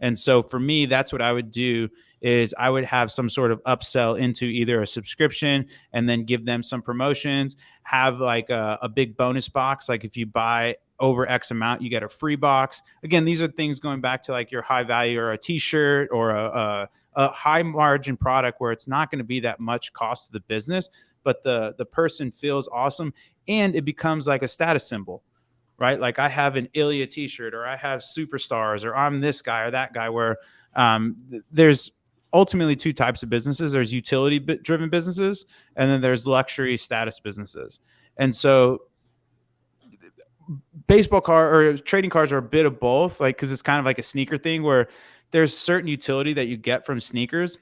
[SPEAKER 1] And so for me, that's what I would do, is I would have some sort of upsell into either a subscription and then give them some promotions, have like a big bonus box. Like if you buy over X amount, you get a free box. Again, these are things going back to like your high value or a t-shirt or a high margin product where it's not going to be that much cost to the business, but the person feels awesome and it becomes like a status symbol, right? Like I have an Ilya t-shirt, or I have superstars, or I'm this guy or that guy, where there's ultimately two types of businesses. There's utility driven businesses, and then there's luxury status businesses. And so baseball card or trading cards are a bit of both, like, because it's kind of like a sneaker thing where there's certain utility that you get from sneakers,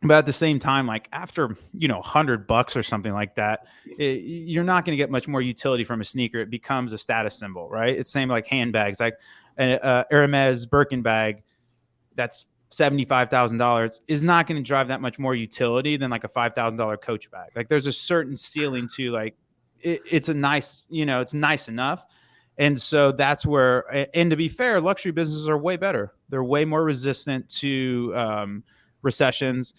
[SPEAKER 1] but at the same time, like after $100 or something like that, you're not going to get much more utility from a sneaker. It becomes a status symbol, right? It's same like handbags, like an Hermes Birkin bag that's $75,000 is not going to drive that much more utility than like a $5,000 Coach bag. Like there's a certain ceiling to like it's a nice, it's nice enough. And so that's where, and to be fair, luxury businesses are way better. They're way more resistant to recessions.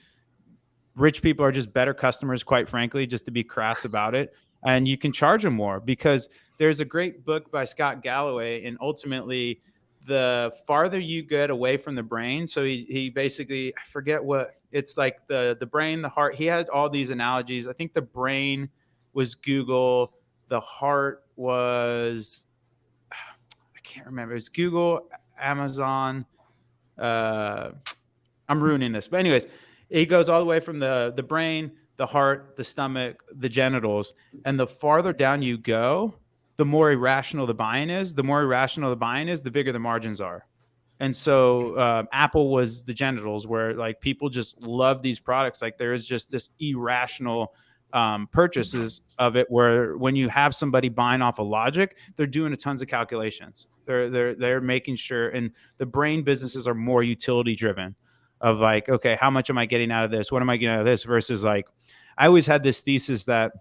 [SPEAKER 1] Rich people are just better customers, quite frankly, just to be crass about it. And you can charge them more, because there's a great book by Scott Galloway, and ultimately the farther you get away from the brain. So he basically, I forget what it's like, the brain, the heart, he had all these analogies. I think the brain was Google. The heart was, I can't remember. It was Google, Amazon. I'm ruining this. But anyways, it goes all the way from the brain, the heart, the stomach, the genitals. And the farther down you go, the more irrational the buying is. The more irrational the buying is, the bigger the margins are. And so Apple was the genitals, where like people just love these products. Like there is just this irrational purchases of it, where when you have somebody buying off of logic, they're doing a tons of calculations. They're making sure, and the brain businesses are more utility driven, of like, okay, how much am I getting out of this? What am I getting out of this? Versus like, I always had this thesis that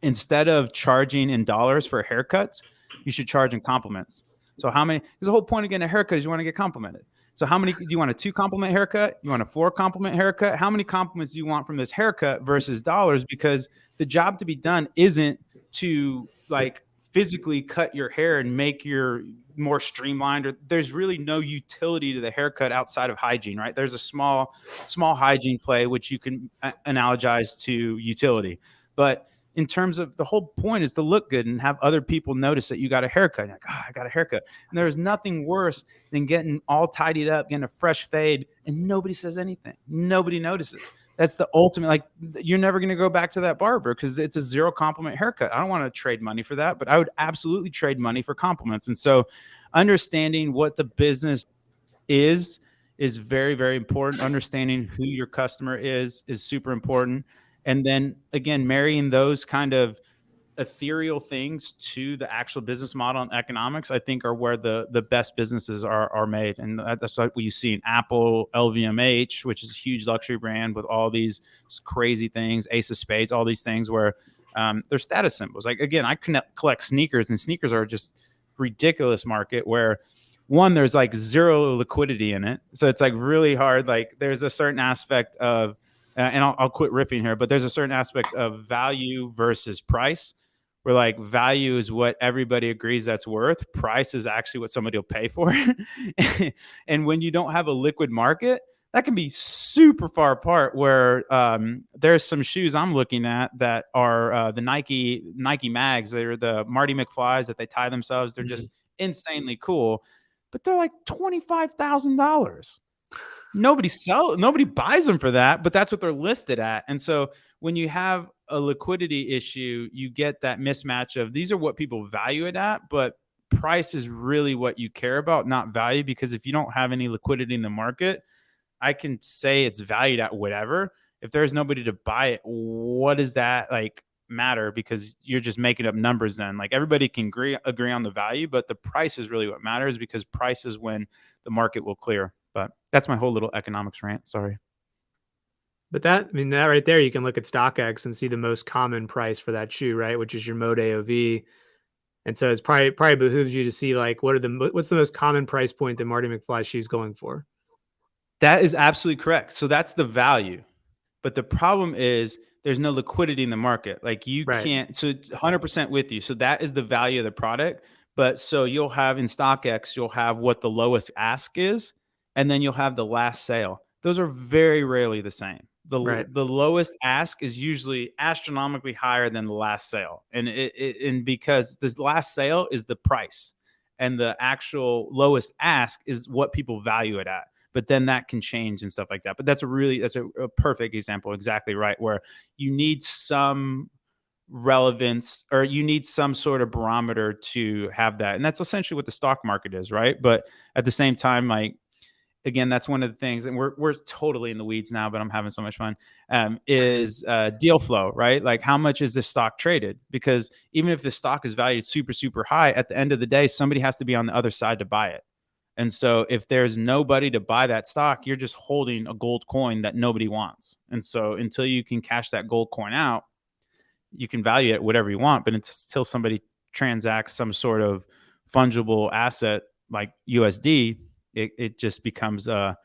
[SPEAKER 1] instead of charging in dollars for haircuts, you should charge in compliments. So how many, because the whole point of getting a haircut is you want to get complimented. So how many, do you want a 2 compliment haircut? You want a 4 compliment haircut? How many compliments do you want from this haircut versus dollars? Because the job to be done isn't to like physically cut your hair and make your more streamlined, or there's really no utility to the haircut outside of hygiene, right? There's a small hygiene play, which you can analogize to utility. But in terms of the whole point is to look good and have other people notice that you got a haircut. You're like, oh, I got a haircut. And there's nothing worse than getting all tidied up, getting a fresh fade, and nobody says anything. Nobody notices. That's the ultimate, like, you're never going to go back to that barber because it's a zero compliment haircut. I don't want to trade money for that, but I would absolutely trade money for compliments. And so understanding what the business is very, very important. Understanding who your customer is super important. And then again, marrying those kind of ethereal things to the actual business model and economics, I think, are where the best businesses are made. And that's like what you see in Apple, LVMH, which is a huge luxury brand with all these crazy things, Ace of Spades, all these things where they're status symbols. Like, again, I collect sneakers, and sneakers are just ridiculous market where one, there's like zero liquidity in it. So it's like really hard. Like there's a certain aspect of, and I'll quit riffing here, but there's a certain aspect of value versus price where like value is what everybody agrees that's worth. Price is actually what somebody will pay for. And when you don't have a liquid market, that can be super far apart where there's some shoes I'm looking at that are the Nike mags. They're the Marty McFlys that they tie themselves. They're just insanely cool, but they're like $25,000. Nobody buys them for that, but that's what they're listed at. And so when you have a liquidity issue, you get that mismatch of these are what people value it at, but price is really what you care about, not value. Because if you don't have any liquidity in the market, I can say it's valued at whatever. If there's nobody to buy it, what does that like matter? Because you're just making up numbers then. Like everybody can agree on the value, but the price is really what matters, because price is when the market will clear. But that's my whole little economics rant. Sorry.
[SPEAKER 2] But that right there, you can look at StockX and see the most common price for that shoe, right? Which is your mode AOV. And so it's probably behooves you to see like what's the most common price point that Marty McFly shoe's going for.
[SPEAKER 1] That is absolutely correct. So that's the value. But the problem is there's no liquidity in the market. Like you can't, so 100% with you. So that is the value of the product. But so you'll have in StockX, you'll have what the lowest ask is, and then you'll have the last sale. Those are very rarely the same. The lowest ask is usually astronomically higher than the last sale. And because this last sale is the price, and the actual lowest ask is what people value it at. But then that can change and stuff like that. But that's a perfect example. Exactly right. Where you need some relevance, or you need some sort of barometer to have that. And that's essentially what the stock market is. Right. But at the same time, like, again, that's one of the things, and we're totally in the weeds now, but I'm having so much fun, is deal flow, right? Like how much is this stock traded? Because even if the stock is valued super, super high, at the end of the day, somebody has to be on the other side to buy it. And so if there's nobody to buy that stock, you're just holding a gold coin that nobody wants. And so until you can cash that gold coin out, you can value it whatever you want, but until somebody transacts some sort of fungible asset like USD, it just becomes a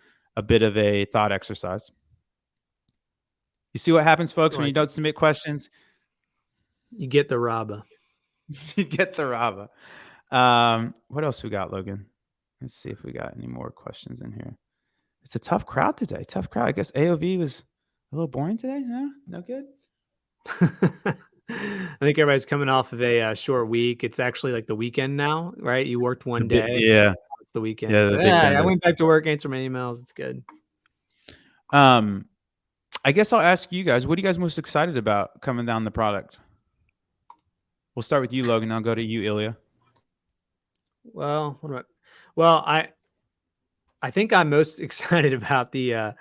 [SPEAKER 1] bit of a thought exercise. You see what happens, folks, when you don't submit questions?
[SPEAKER 2] You get the Raba.
[SPEAKER 1] You get the Raba. What else we got, Logan? Let's see if we got any more questions in here. It's a tough crowd today. Tough crowd. I guess AOV was a little boring today. No good.
[SPEAKER 2] I think everybody's coming off of a short week. It's actually like the weekend now, right? You worked one day.
[SPEAKER 1] Yeah.
[SPEAKER 2] It's the weekend.
[SPEAKER 1] Yeah,
[SPEAKER 2] so, I went back to work, answered my emails. It's good.
[SPEAKER 1] I guess I'll ask you guys, what are you guys most excited about coming down the product? We'll start with you, Logan. I'll go to you, Ilya.
[SPEAKER 2] Well, I think I'm most excited about the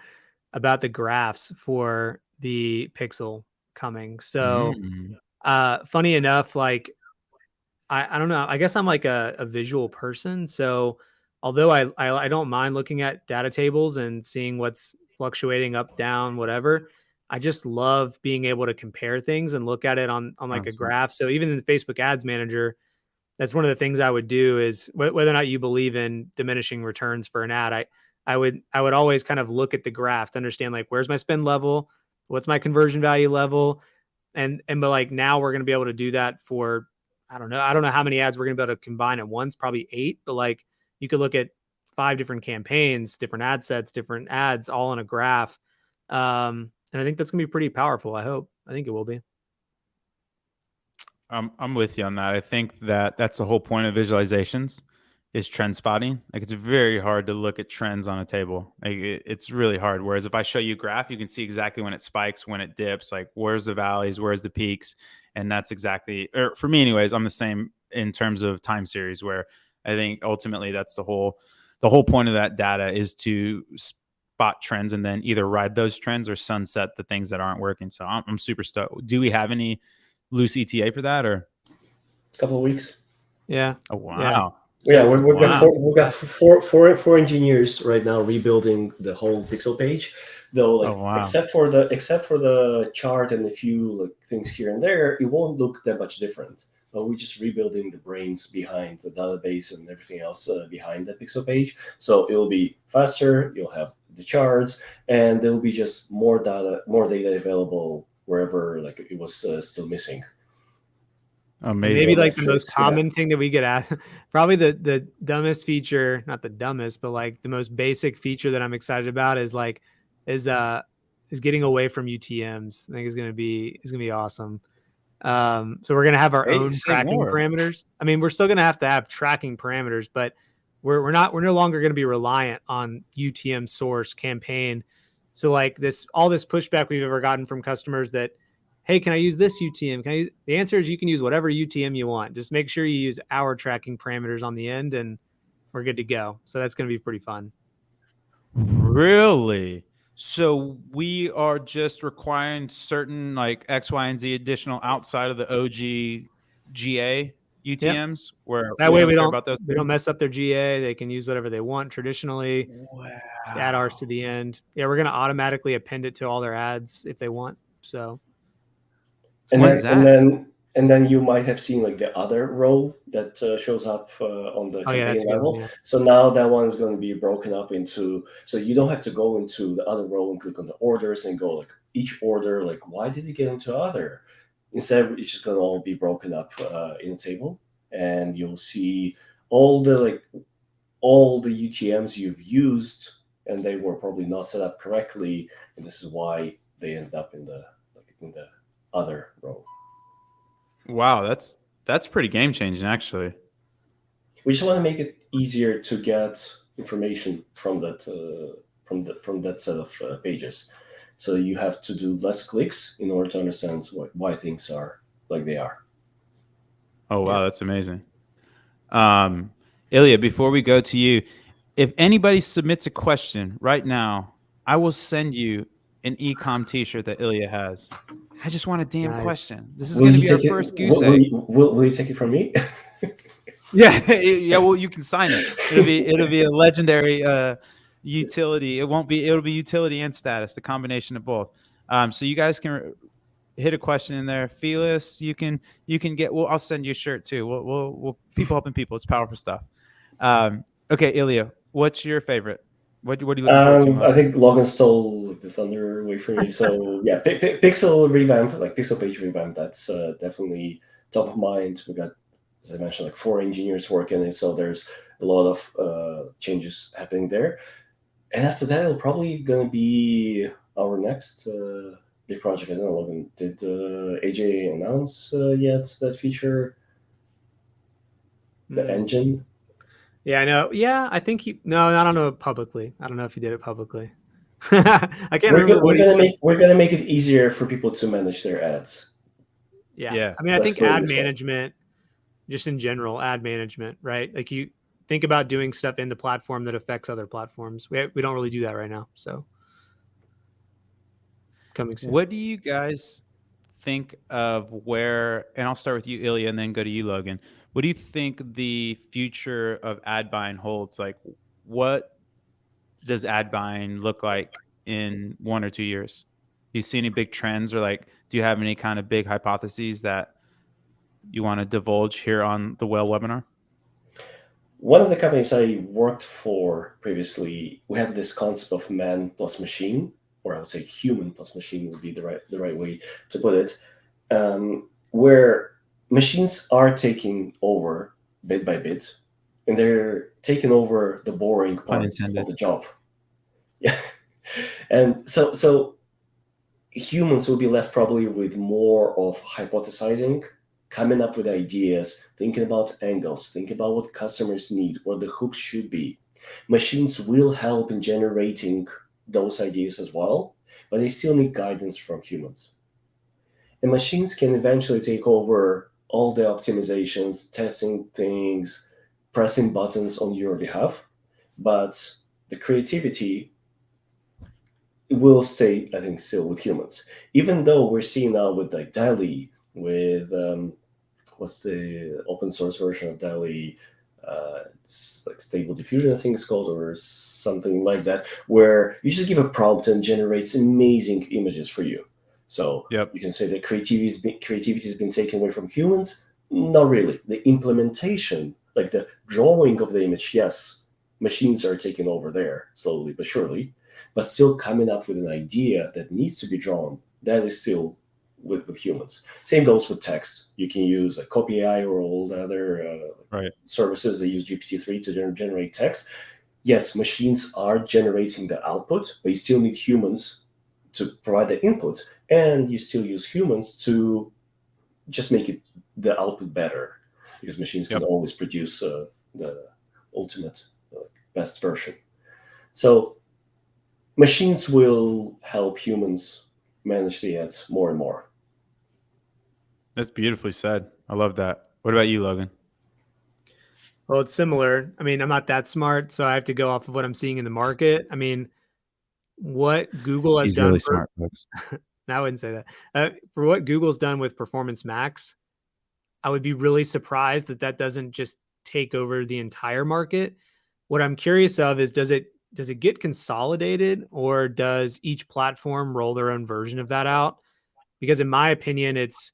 [SPEAKER 2] graphs for the Pixel coming. So, funny enough, like I don't know. I guess I'm like a visual person. So, although I don't mind looking at data tables and seeing what's fluctuating up, down, whatever, I just love being able to compare things and look at it on like a graph. So even in the Facebook Ads Manager, that's one of the things I would do is whether or not you believe in diminishing returns for an ad, I would always kind of look at the graph to understand like where's my spend level, what's my conversion value level, but like now we're going to be able to do that for I don't know how many ads we're going to be able to combine at once, probably 8, but like you could look at 5 different campaigns, different ad sets, different ads, all in a graph, and I think that's going to be pretty powerful. I think it will be.
[SPEAKER 1] I'm with you on that. I think that that's the whole point of visualizations is trend spotting. Like it's very hard to look at trends on a table. Like it's really hard. Whereas if I show you a graph, you can see exactly when it spikes, when it dips, like where's the valleys, where's the peaks, and that's exactly. Or for me, anyways, I'm the same in terms of time series. Where I think ultimately that's the whole point of that data is to spot trends and then either ride those trends or sunset the things that aren't working. So I'm super stoked. Do we have any loose ETA for that or?
[SPEAKER 3] A couple of weeks.
[SPEAKER 2] Yeah.
[SPEAKER 1] Oh wow.
[SPEAKER 3] Yeah,
[SPEAKER 1] So
[SPEAKER 3] we've got
[SPEAKER 1] wow.
[SPEAKER 3] four engineers right now rebuilding the whole pixel page. Though, like
[SPEAKER 1] Oh wow.
[SPEAKER 3] except for the chart and a few like things here and there, it won't look that much different. But we're just rebuilding the brains behind the database and everything else behind the pixel page. So it'll be faster. You'll have the charts, and there'll be just more data available wherever like it was still missing.
[SPEAKER 1] Amazing.
[SPEAKER 2] Maybe like the most common thing that we get at, probably the dumbest feature, not the dumbest, but like the most basic feature that I'm excited about is getting away from UTMs. I think is gonna be awesome. So we're gonna have our own tracking parameters. I mean, we're still gonna have to have tracking parameters, but we're no longer gonna be reliant on UTM source campaign. So like all this pushback we've ever gotten from customers that, hey, can I use this UTM? The answer is you can use whatever UTM you want. Just make sure you use our tracking parameters on the end and we're good to go. So that's going to be pretty fun.
[SPEAKER 1] Really? So we are just requiring certain like X, Y, and Z additional outside of the OG GA UTMs where
[SPEAKER 2] that way we
[SPEAKER 1] care
[SPEAKER 2] don't
[SPEAKER 1] about those.
[SPEAKER 2] They don't mess up their GA. They can use whatever they want traditionally.
[SPEAKER 1] Wow.
[SPEAKER 2] Add ours to the end. Yeah, we're going to automatically append it to all their ads if they want. So
[SPEAKER 3] and then you might have seen like the other row that shows up on the campaign level. Yeah. So now that one is going to be broken up into, so you don't have to go into the other row and click on the orders and go like each order, like why did it get into other? Instead, it's just going to all be broken up in a table, and you'll see all the UTMs you've used, and they were probably not set up correctly, and this is why they ended up in the other row.
[SPEAKER 1] Wow, that's pretty game changing, actually.
[SPEAKER 3] We just want to make it easier to get information from that from that set of pages, so you have to do less clicks in order to understand why things are like they are.
[SPEAKER 1] Oh wow, that's amazing. Ilya, before we go to you, if anybody submits a question right now, I will send you an ecom t-shirt that Ilya has. I just want a damn question. This is going to be our first goose egg.
[SPEAKER 3] Will you take it from me?
[SPEAKER 1] Yeah. Well, you can sign it. It'll be a legendary utility. It'll be utility and status, the combination of both. So you guys can hit a question in there. Felis, you can get. Well, I'll send you a shirt too. We'll people helping people. It's powerful stuff. Okay, Ilya, what's your favorite? What are you looking forward to most?
[SPEAKER 3] I think Logan stole the thunder away from me. So yeah, pixel revamp, like pixel page revamp, that's definitely top of mind. We got, as I mentioned, like 4 engineers working on it, so there's a lot of changes happening there. And after that, it'll probably gonna be our next big project. I don't know, Logan, did AJ announce yet that feature? The engine?
[SPEAKER 2] Yeah, I know. Yeah, I think no, I don't know publicly. I don't know if he did it publicly. I can't remember what he said.
[SPEAKER 3] We're gonna make it easier for people to manage their ads.
[SPEAKER 2] Yeah. I mean, I think ad management, just in general, ad management, right? Like you think about doing stuff in the platform that affects other platforms. We don't really do that right now. So coming soon.
[SPEAKER 1] What do you guys think of where, and I'll start with you, Ilya, and then go to you, Logan. What do you think the future of ad buying holds? Like, what does ad buying look like in 1 or 2 years? Do you see any big trends, or like, do you have any kind of big hypotheses that you want to divulge here on the Whale webinar?
[SPEAKER 3] One of the companies I worked for previously, we had this concept of man plus machine, or I would say human plus machine would be the right way to put it, where machines are taking over bit by bit, and they're taking over the boring parts of the job. Yeah, and so humans will be left probably with more of hypothesizing coming up with ideas, thinking about angles, thinking about what customers need, what the hook should be. Machines will help in generating those ideas as well, but they still need guidance from humans. And machines can eventually take over all the optimizations, testing things, pressing buttons on your behalf, but the creativity will stay, I think, still with humans. Even though we're seeing now with like DALI, with what's the open source version of DALI? It's like Stable Diffusion, I think it's called, or something like that, where you just give a prompt and generates amazing images for you. So
[SPEAKER 1] Yep.
[SPEAKER 3] you can say that creativity has been taken away from humans. Not really. The implementation, like the drawing of the image, yes, machines are taking over there slowly but surely, but still coming up with an idea that needs to be drawn, that is still with humans. Same goes with text. You can use a Copy AI or all the other
[SPEAKER 1] Right.
[SPEAKER 3] services that use GPT-3 to generate text. Yes, machines are generating the output, but you still need humans to provide the input, and you still use humans to just make it the output better, because machines can
[SPEAKER 1] Yep.
[SPEAKER 3] always produce the ultimate best version. So machines will help humans manage the ads more and more.
[SPEAKER 1] That's beautifully said. I love that. What about you, Logan?
[SPEAKER 2] Well, it's similar. I mean, I'm not that smart, so I have to go off of what I'm seeing in the market. I mean, what Google has
[SPEAKER 1] He's
[SPEAKER 2] done
[SPEAKER 1] really
[SPEAKER 2] for,
[SPEAKER 1] smart, folks.
[SPEAKER 2] I wouldn't say that. For what Google's done with Performance Max, I would be really surprised that that doesn't just take over the entire market. What I'm curious of is does it get consolidated, or does each platform roll their own version of that out? Because in my opinion, it's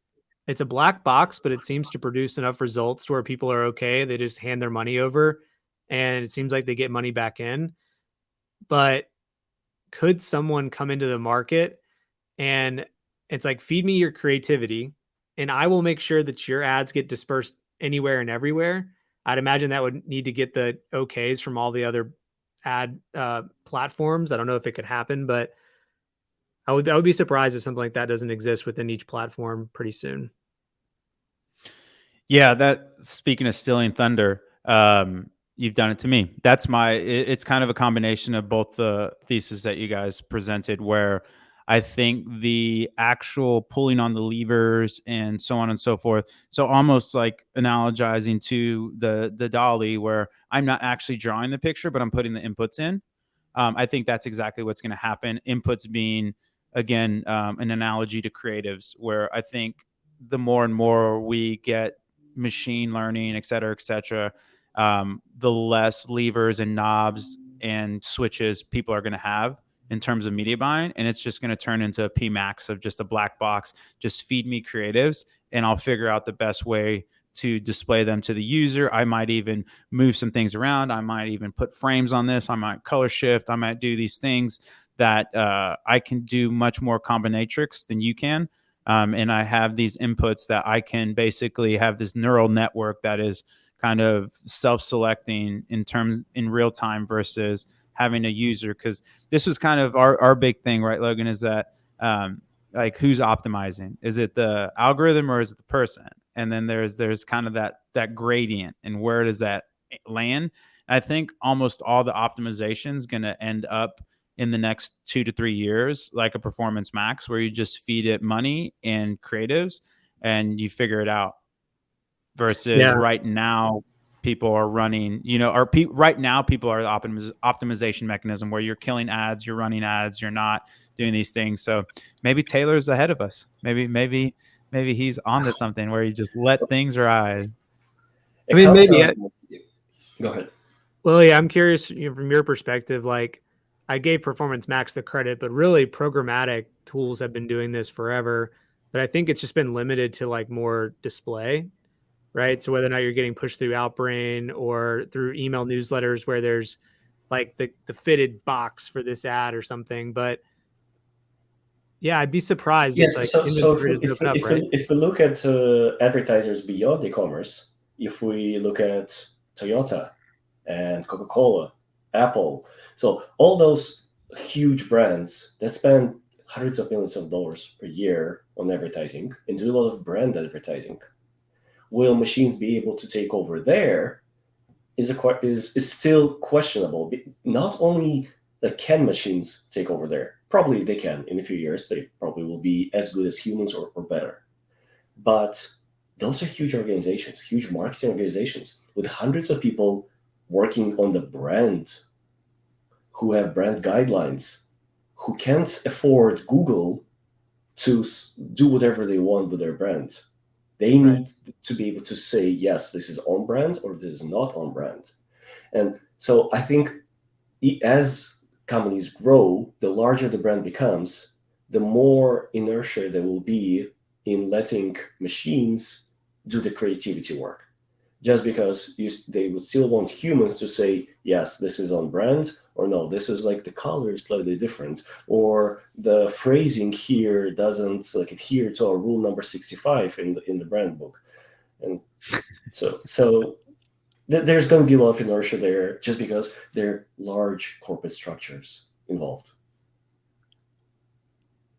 [SPEAKER 2] a black box, but it seems to produce enough results to where people are okay. They just hand their money over and it seems like they get money back in. But could someone come into the market and it's like, feed me your creativity and I will make sure that your ads get dispersed anywhere and everywhere? I'd imagine that would need to get the okays from all the other ad platforms. I don't know if it could happen, but I would be surprised if something like that doesn't exist within each platform pretty soon.
[SPEAKER 1] Yeah, that speaking of stealing thunder, you've done it to me. That's it's kind of a combination of both the thesis that you guys presented, where I think the actual pulling on the levers and so on and so forth. So almost like analogizing to the dolly, where I'm not actually drawing the picture, but I'm putting the inputs in. I think that's exactly what's going to happen. Inputs being, again, an analogy to creatives, where I think the more and more we get machine learning, et cetera, the less levers and knobs and switches people are going to have in terms of media buying. And it's just going to turn into a PMax of just a black box. Just feed me creatives and I'll figure out the best way to display them to the user. I might even move some things around. I might even put frames on this. I might color shift. I might do these things that I can do much more combinatrix than you can. And I have these inputs that I can basically have this neural network that is kind of self-selecting in real time versus having a user. Because this was kind of our big thing, right, Logan, is that like who's optimizing? Is it the algorithm or is it the person? And then there's kind of that gradient, and where does that land? I think almost all the optimization is going to end up in the next 2 to 3 years, like a Performance Max, where you just feed it money and creatives and you figure it out. Versus right now, people are running, right now people are the optimization mechanism where you're killing ads, you're running ads, you're not doing these things. So maybe Taylor's ahead of us. Maybe he's onto something where you just let things ride.
[SPEAKER 2] I mean, maybe.
[SPEAKER 3] Go ahead.
[SPEAKER 2] Well, yeah, I'm curious from your perspective. Like, I gave Performance Max the credit, but really, programmatic tools have been doing this forever. But I think it's just been limited to like more display, right? So whether or not you're getting pushed through Outbrain or through email newsletters where there's like the fitted box for this ad or something. But yeah, I'd be surprised
[SPEAKER 3] Yes,
[SPEAKER 2] if like
[SPEAKER 3] so
[SPEAKER 2] inventory doesn't open up, right?
[SPEAKER 3] if we look at advertisers beyond e-commerce, if we look at Toyota and Coca-Cola, Apple, so all those huge brands that spend hundreds of millions of dollars per year on advertising and do a lot of brand advertising, will machines be able to take over there is still questionable. Not only can machines take over there, probably they can in a few years. They probably will be as good as humans or better. But those are huge organizations, huge marketing organizations with hundreds of people working on the brand, who have brand guidelines, who can't afford Google to do whatever they want with their brand. They need to be able to say, yes, this is on brand or this is not on brand. And so I think as companies grow, the larger the brand becomes, the more inertia there will be in letting machines do the creativity work. Just because they would still want humans to say, yes, this is on brand, or no, this is like the color is slightly different, or the phrasing here doesn't adhere to our rule number 65 in the brand book. And so there's going to be a lot of inertia there just because there are large corporate structures involved.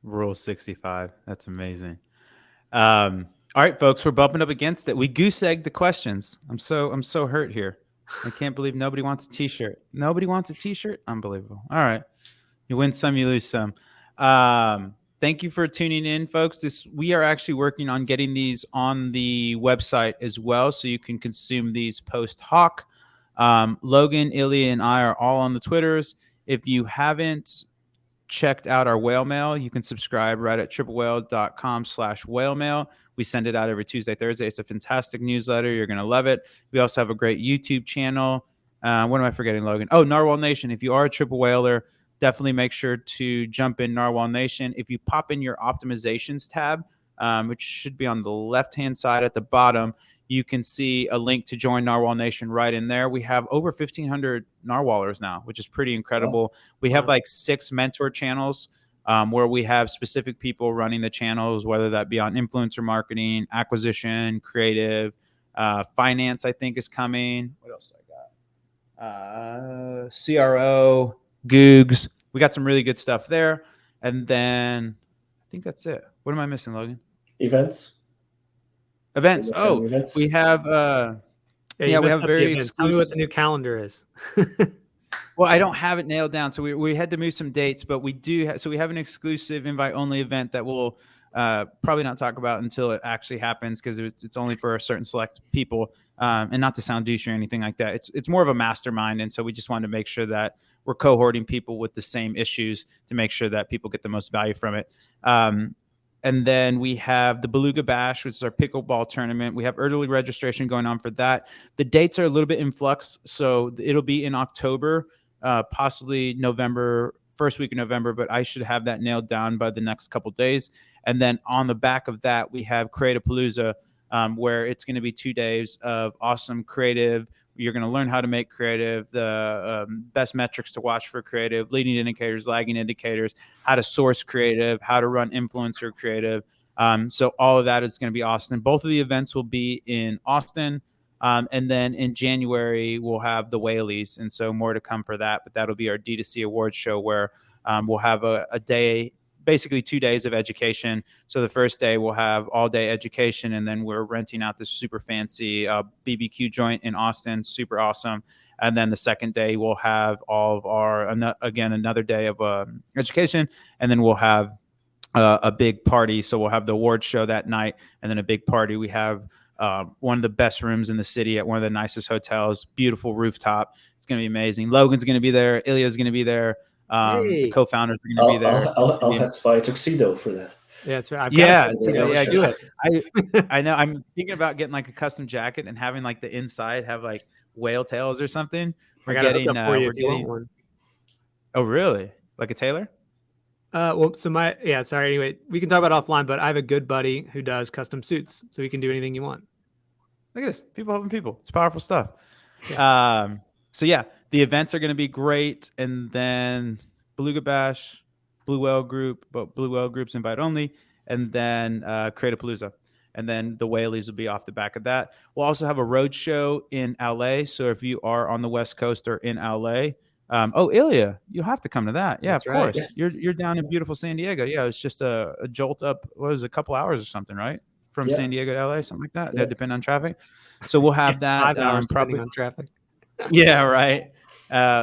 [SPEAKER 1] Rule 65. That's amazing. All right, folks, we're bumping up against it. We goose egged the questions. I'm so hurt here. I can't believe nobody wants a t-shirt. Nobody wants a t-shirt? Unbelievable. All right. You win some, you lose some. Thank you for tuning in, folks. We are actually working on getting these on the website as well, so you can consume these post hoc. Logan, Ilya, and I are all on the Twitters. If you haven't checked out our whale mail, you can subscribe right at triplewhale.com/whale mail. We send it out every Tuesday, Thursday. It's a fantastic newsletter. You're going to love it. We also have a great YouTube channel. What am I forgetting, Logan? Oh, Narwhal Nation. If you are a triple whaler, definitely make sure to jump in Narwhal Nation. If you pop in your optimizations tab, which should be on the left-hand side at the bottom, you can see a link to join Narwhal Nation right in there. We have over 1,500 Narwhalers now, which is pretty incredible. We have like 6 mentor channels where we have specific people running the channels, whether that be on influencer marketing, acquisition, creative, finance, I think is coming. What else do I got? CRO, Googs. We got some really good stuff there. And then I think that's it. What am I missing, Logan?
[SPEAKER 3] Events.
[SPEAKER 1] Oh,
[SPEAKER 3] events.
[SPEAKER 1] We have we have very exclusive.
[SPEAKER 2] Tell me what the new calendar is.
[SPEAKER 1] Well, I don't have it nailed down, so we had to move some dates, but we do. So we have an exclusive invite-only event that we'll probably not talk about until it actually happens, because it's only for a certain select people, and not to sound douchey or anything like that. It's more of a mastermind, and so we just wanted to make sure that we're cohorting people with the same issues to make sure that people get the most value from it. And then we have the Beluga Bash, which is our pickleball tournament. We have early registration going on for that. The dates are a little bit in flux, so it'll be in October, possibly November, first week of November, but I should have that nailed down by the next couple days. And then on the back of that, we have Creative-Palooza, where it's going to be 2 days of awesome creative. You're going to learn how to make creative, the best metrics to watch for creative, leading indicators, lagging indicators, how to source creative, how to run influencer creative. So all of that is going to be awesome. Both of the events will be in Austin. And then in January, we'll have the Whaleys. And so more to come for that. But that'll be our D2C awards show, where we'll have a day, basically 2 days of education. So the first day we'll have all day education, and then we're renting out this super fancy BBQ joint in Austin, super awesome. And then the second day we'll have all of our, again, another day of education, and then we'll have a big party. So we'll have the awards show that night, and then a big party. We have one of the best rooms in the city at one of the nicest hotels, beautiful rooftop. It's going to be amazing. Logan's going to be there. Ilya's going to be there. The co-founders are going to be there.
[SPEAKER 3] I'll have to buy a tuxedo for that.
[SPEAKER 2] Yeah, that's right.
[SPEAKER 1] Yeah, do it. I know. I'm thinking about getting like a custom jacket and having like the inside have like whale tails or something.
[SPEAKER 2] I got it up for you if you want one.
[SPEAKER 1] Oh, really? Like a tailor?
[SPEAKER 2] Well, so anyway, we can talk about offline, but I have a good buddy who does custom suits, so you can do anything you want.
[SPEAKER 1] Look at this. People helping people. It's powerful stuff.
[SPEAKER 2] Yeah.
[SPEAKER 1] So yeah, the events are going to be great. And then Beluga Bash, Blue Whale Group, but Blue Whale Group's invite only. And then Creative-Palooza. And then the Whaleys will be off the back of that. We'll also have a road show in LA. So if you are on the West Coast or in LA, Ilya, you'll have to come to that. Yeah,
[SPEAKER 2] That's
[SPEAKER 1] of
[SPEAKER 2] right.
[SPEAKER 1] course.
[SPEAKER 3] Yes.
[SPEAKER 1] You're down in beautiful San Diego. Yeah, it's just a jolt up. What was it, a couple hours or something, right? from
[SPEAKER 3] Yeah.
[SPEAKER 1] San Diego to LA, something like that.
[SPEAKER 3] Yeah.
[SPEAKER 1] That depend on traffic. So we'll have that
[SPEAKER 2] 5 hours
[SPEAKER 1] probably
[SPEAKER 2] depending on traffic.
[SPEAKER 1] Yeah, right.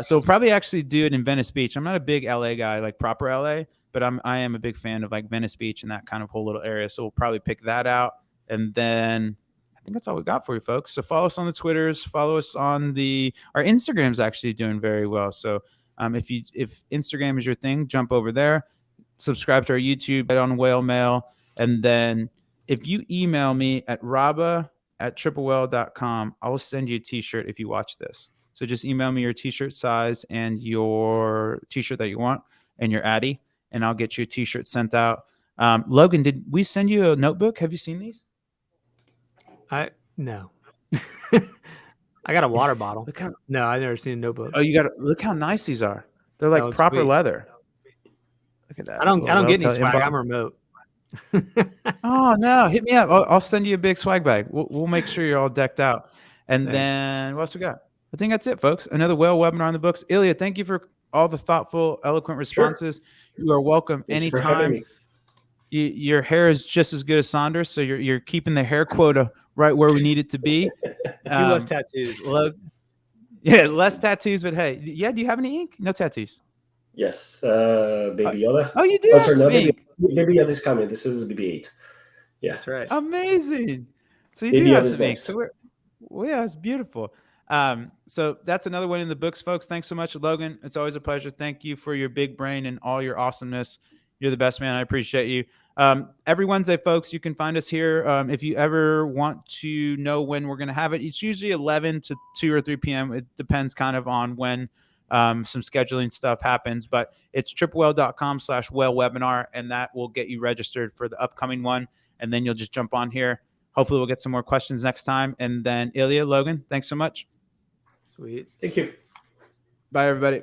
[SPEAKER 1] So we'll probably actually do it in Venice Beach. I'm not a big LA guy, like proper LA, but I am a big fan of like Venice Beach and that kind of whole little area. So we'll probably pick that out. And then I think that's all we got for you folks. So follow us on the Twitters, follow us on our Instagram's actually doing very well. So if Instagram is your thing, jump over there, subscribe to our YouTube, get on Whale Mail, and then if you email me at raba@triplewell.com, I will send you a t-shirt if you watch this. So just email me your t-shirt size and your t-shirt that you want and your Addy, and I'll get you a t-shirt sent out. Logan, did we send you a notebook? Have you seen these?
[SPEAKER 2] No. I got a water bottle. No, I've never seen a notebook.
[SPEAKER 1] Oh, look how nice these are. They're like proper leather. Look at that.
[SPEAKER 2] I don't get any swag. I'm remote.
[SPEAKER 1] Oh no, hit me up. I'll send you a big swag bag. We'll make sure you're all decked out. And then what else we got? I think that's it, folks. Another whale webinar in the books. Ilya, thank you for all the thoughtful, eloquent responses. Sure. You are welcome anytime. Your hair is just as good as Saunders, so you're keeping the hair quota right where we need it to be.
[SPEAKER 2] Less tattoos.
[SPEAKER 1] Less tattoos, but hey, yeah. Do you have any ink? No tattoos.
[SPEAKER 3] Yes, Baby Yoda.
[SPEAKER 1] Oh, you do have some ink.
[SPEAKER 3] Baby Yoda is coming. This is BB-8. Yeah,
[SPEAKER 2] that's right.
[SPEAKER 1] Amazing. So you do have some ink. So yeah, it's beautiful. So that's another one in the books, folks. Thanks so much, Logan. It's always a pleasure. Thank you for your big brain and all your awesomeness. You're the best, man. I appreciate you. Every Wednesday, folks, you can find us here. If you ever want to know when we're going to have it, it's usually 11 to 2 or 3 p.m. It depends kind of on when some scheduling stuff happens, but it's triplewell.com/whale webinar, and that will get you registered for the upcoming one. And then you'll just jump on here. Hopefully we'll get some more questions next time. And then Ilya, Logan, thanks so much.
[SPEAKER 2] Sweet.
[SPEAKER 3] Thank you.
[SPEAKER 1] Bye, everybody.